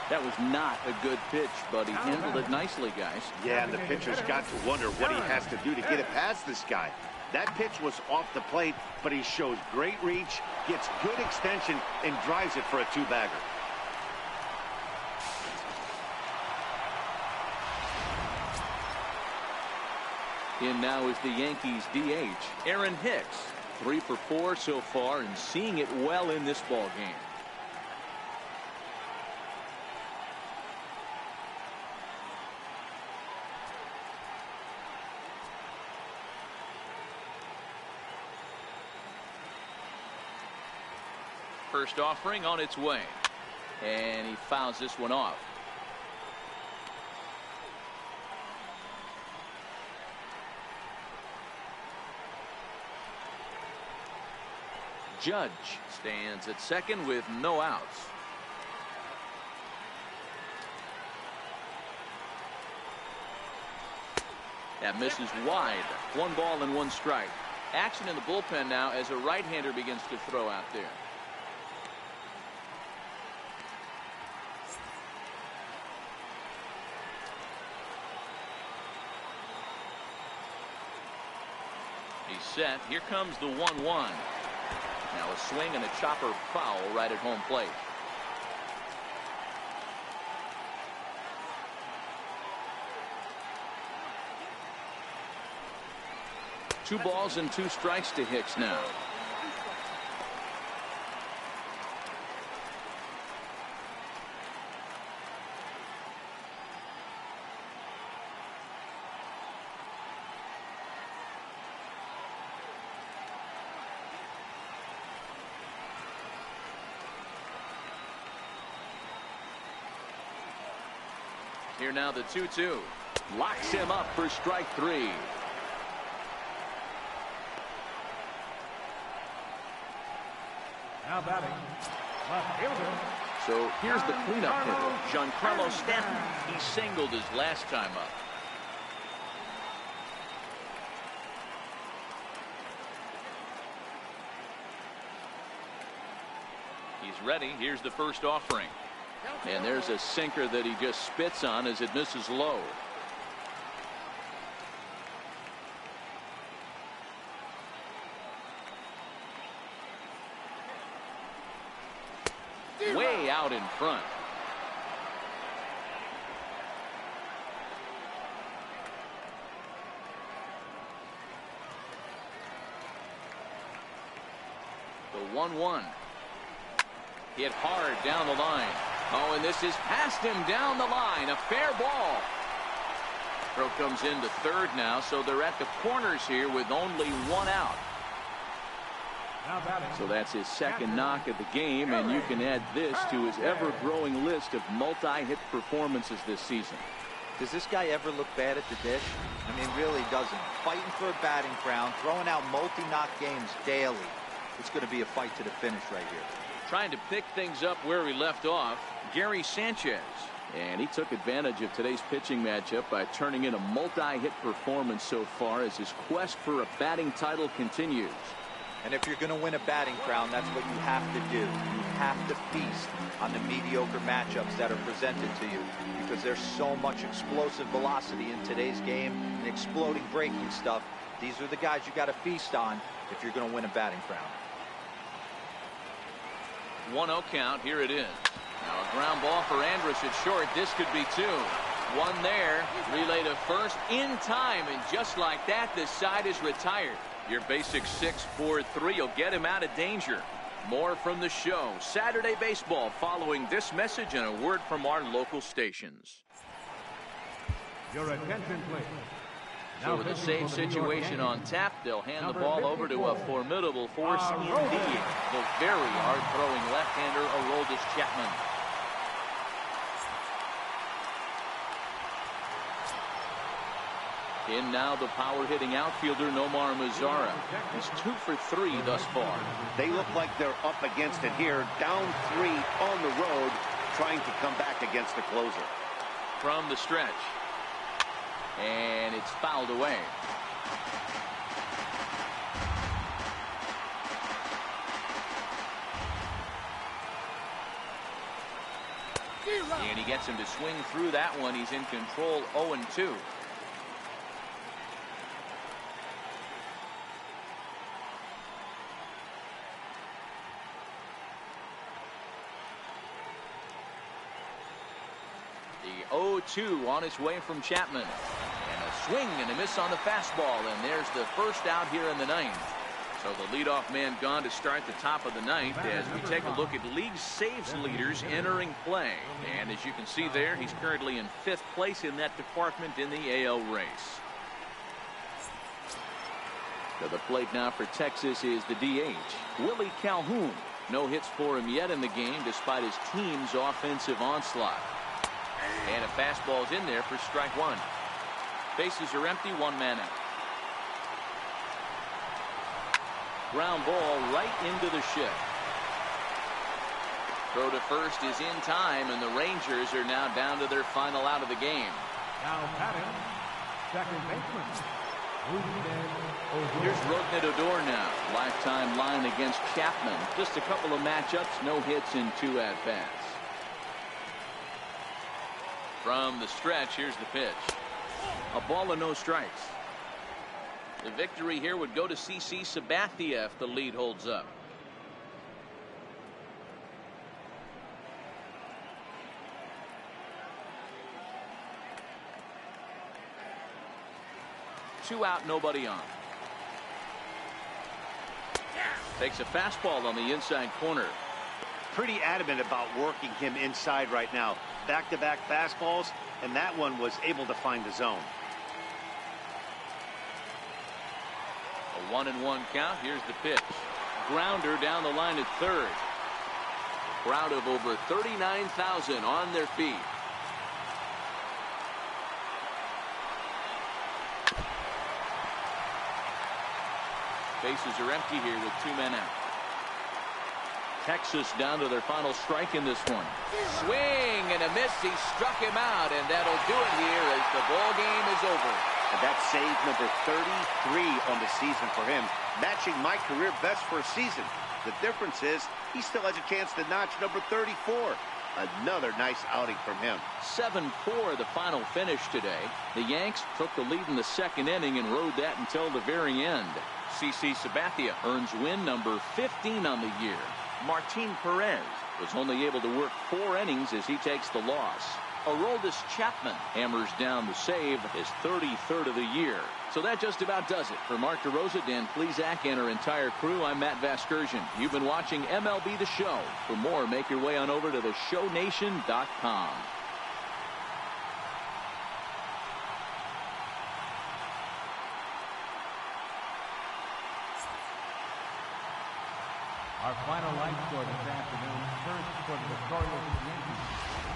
Speaker 1: That was not a good pitch, but he handled it nicely, guys.
Speaker 2: Yeah, and the pitcher's got to wonder what he has to do to get it past this guy. That pitch was off the plate, but he shows great reach, gets good extension, and drives it for a 2-bagger.
Speaker 1: In now is the Yankees DH, Aaron Hicks. 3 for 4 so far and seeing it well in this ball game. First offering on its way. And he fouls this one off. Judge stands at second with no outs. That misses wide. 1 ball and 1 strike. Action in the bullpen now as a right-hander begins to throw out there. He's set. Here comes the 1-1. Now a swing and a chopper foul right at home plate. Two balls and 2 strikes to Hicks now. Here now the 2-2. Locks him up for strike 3.
Speaker 3: Now batting, left fielder.
Speaker 1: So here's the cleanup hitter, Giancarlo Stanton. He singled his last time up. He's ready. Here's the first offering. And there's a sinker that he just spits on as it misses low. Way out in front. The 1-1. Hit hard down the line. Oh, and this is past him down the line. A fair ball. Throw comes into third now, so they're at the corners here with only one out. So that's his second knock of the game, and you can add this to his ever-growing list of multi-hit performances this season.
Speaker 4: Does this guy ever look bad at the dish? I mean, really doesn't. Fighting for a batting crown, throwing out multi-knock games daily. It's going to be a fight to the finish right here.
Speaker 1: Trying to pick things up where he left off, Gary Sanchez. And he took advantage of today's pitching matchup by turning in a multi-hit performance so far as his quest for a batting title continues.
Speaker 4: And if you're going to win a batting crown, that's what you have to do. You have to feast on the mediocre matchups that are presented to you, because there's so much explosive velocity in today's game and exploding breaking stuff. These are the guys you got to feast on if you're going to win a batting crown.
Speaker 1: 1-0 count. Here it is. Now a ground ball for Andrus at short. This could be two. One there. Relay to first in time, and just like that, this side is retired. Your basic 6-4-3 will get him out of danger. More from the show. Saturday Baseball following this message and a word from our local stations.
Speaker 3: Your attention, please.
Speaker 1: So with a save situation on tap, they'll hand the ball over to a formidable force in the very hard-throwing left-hander Aroldis Chapman. In now the power-hitting outfielder Nomar Mazara. He's 2 for 3 thus far.
Speaker 2: They look like they're up against it here, down 3 on the road, trying to come back against the closer.
Speaker 1: From the stretch. And it's fouled away. And he gets him to swing through that one. He's in control 0-2. The 0-2 on its way from Chapman. And a swing and a miss on the fastball. And there's the first out here in the ninth. So the leadoff man gone to start the top of the ninth as we take a look at league saves leaders entering play. And as you can see there, he's currently in 5th place in that department in the AL race. To the plate now for Texas is the DH, Willie Calhoun. No hits for him yet in the game despite his team's offensive onslaught. And a fastball's in there for strike one. Bases are empty, 1 man out. Ground ball right into the shift. Throw to first is in time, and the Rangers are now down to their final out of the game.
Speaker 3: Now batting, second baseman.
Speaker 1: Here's Rougned Odor now. Lifetime line against Chapman. Just a couple of matchups, no hits in 2 at-bats. From the stretch, here's the pitch. A ball and no strikes. The victory here would go to CC Sabathia if the lead holds up. Two out, nobody on. Takes a fastball on the inside corner.
Speaker 2: Pretty adamant about working him inside right now. Back-to-back fastballs, and that one was able to find the zone.
Speaker 1: A 1-1 count. Here's the pitch. Grounder down the line at third. A crowd of over 39,000 on their feet. Bases are empty here with 2 men out. Texas down to their final strike in this one. Swing and a miss. He struck him out, and that'll do it here as the ball game is over.
Speaker 2: And that's save number 33 on the season for him, matching my career best for a season. The difference is he still has a chance to notch number 34. Another nice outing from him.
Speaker 1: 7-4 the final finish today. The Yanks took the lead in the second inning and rode that until the very end. CC Sabathia earns win number 15 on the year. Martin Perez was only able to work 4 innings as he takes the loss. Aroldis Chapman hammers down the save, his 33rd of the year. So that just about does it. For Mark DeRosa, Dan Plesac, and our entire crew, I'm Matt Vasgersian. You've been watching MLB The Show. For more, make your way on over to theshownation.com.
Speaker 3: Our final line score this afternoon, first for the victorious Yankees,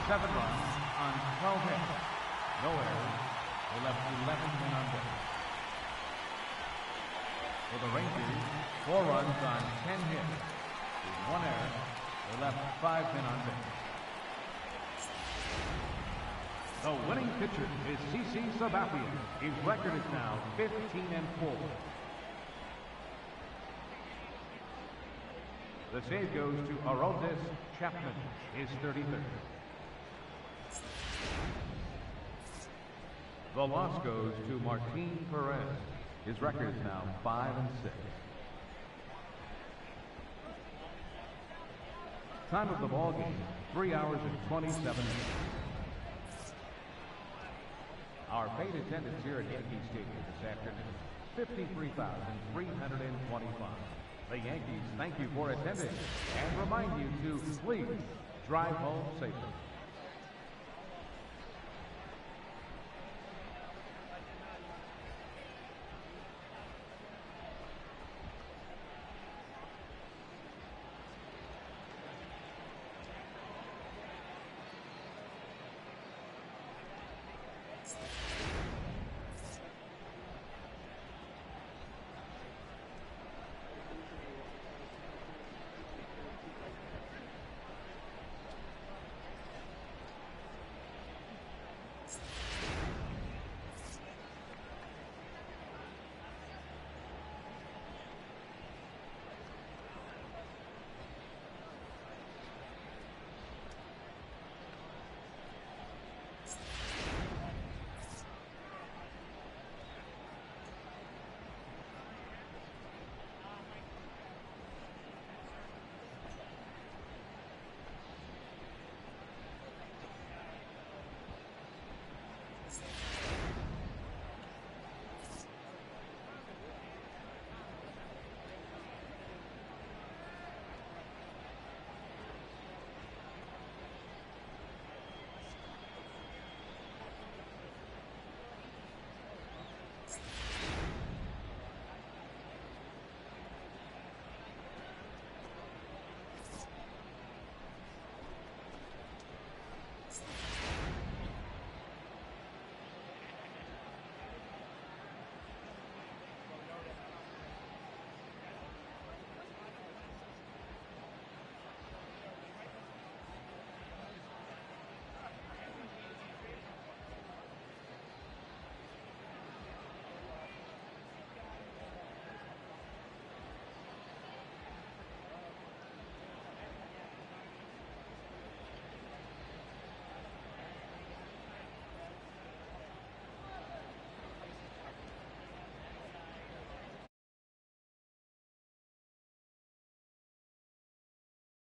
Speaker 3: 7 runs on 12 hits. No errors. They left 11 men on base. For the Rangers, 4 runs on 10 hits. With 1 error, they left 5 men on base. The winning pitcher is CC Sabathia. His record is now 15-4. The save goes to Aroldis Chapman, his 33rd. The loss goes to Martin Perez. His record is now 5-6. Time of the ball game, 3 hours and 27 minutes. Our paid attendance here at Yankee Stadium this afternoon, 53,325. The Yankees thank you for attending and remind you to please drive home safely.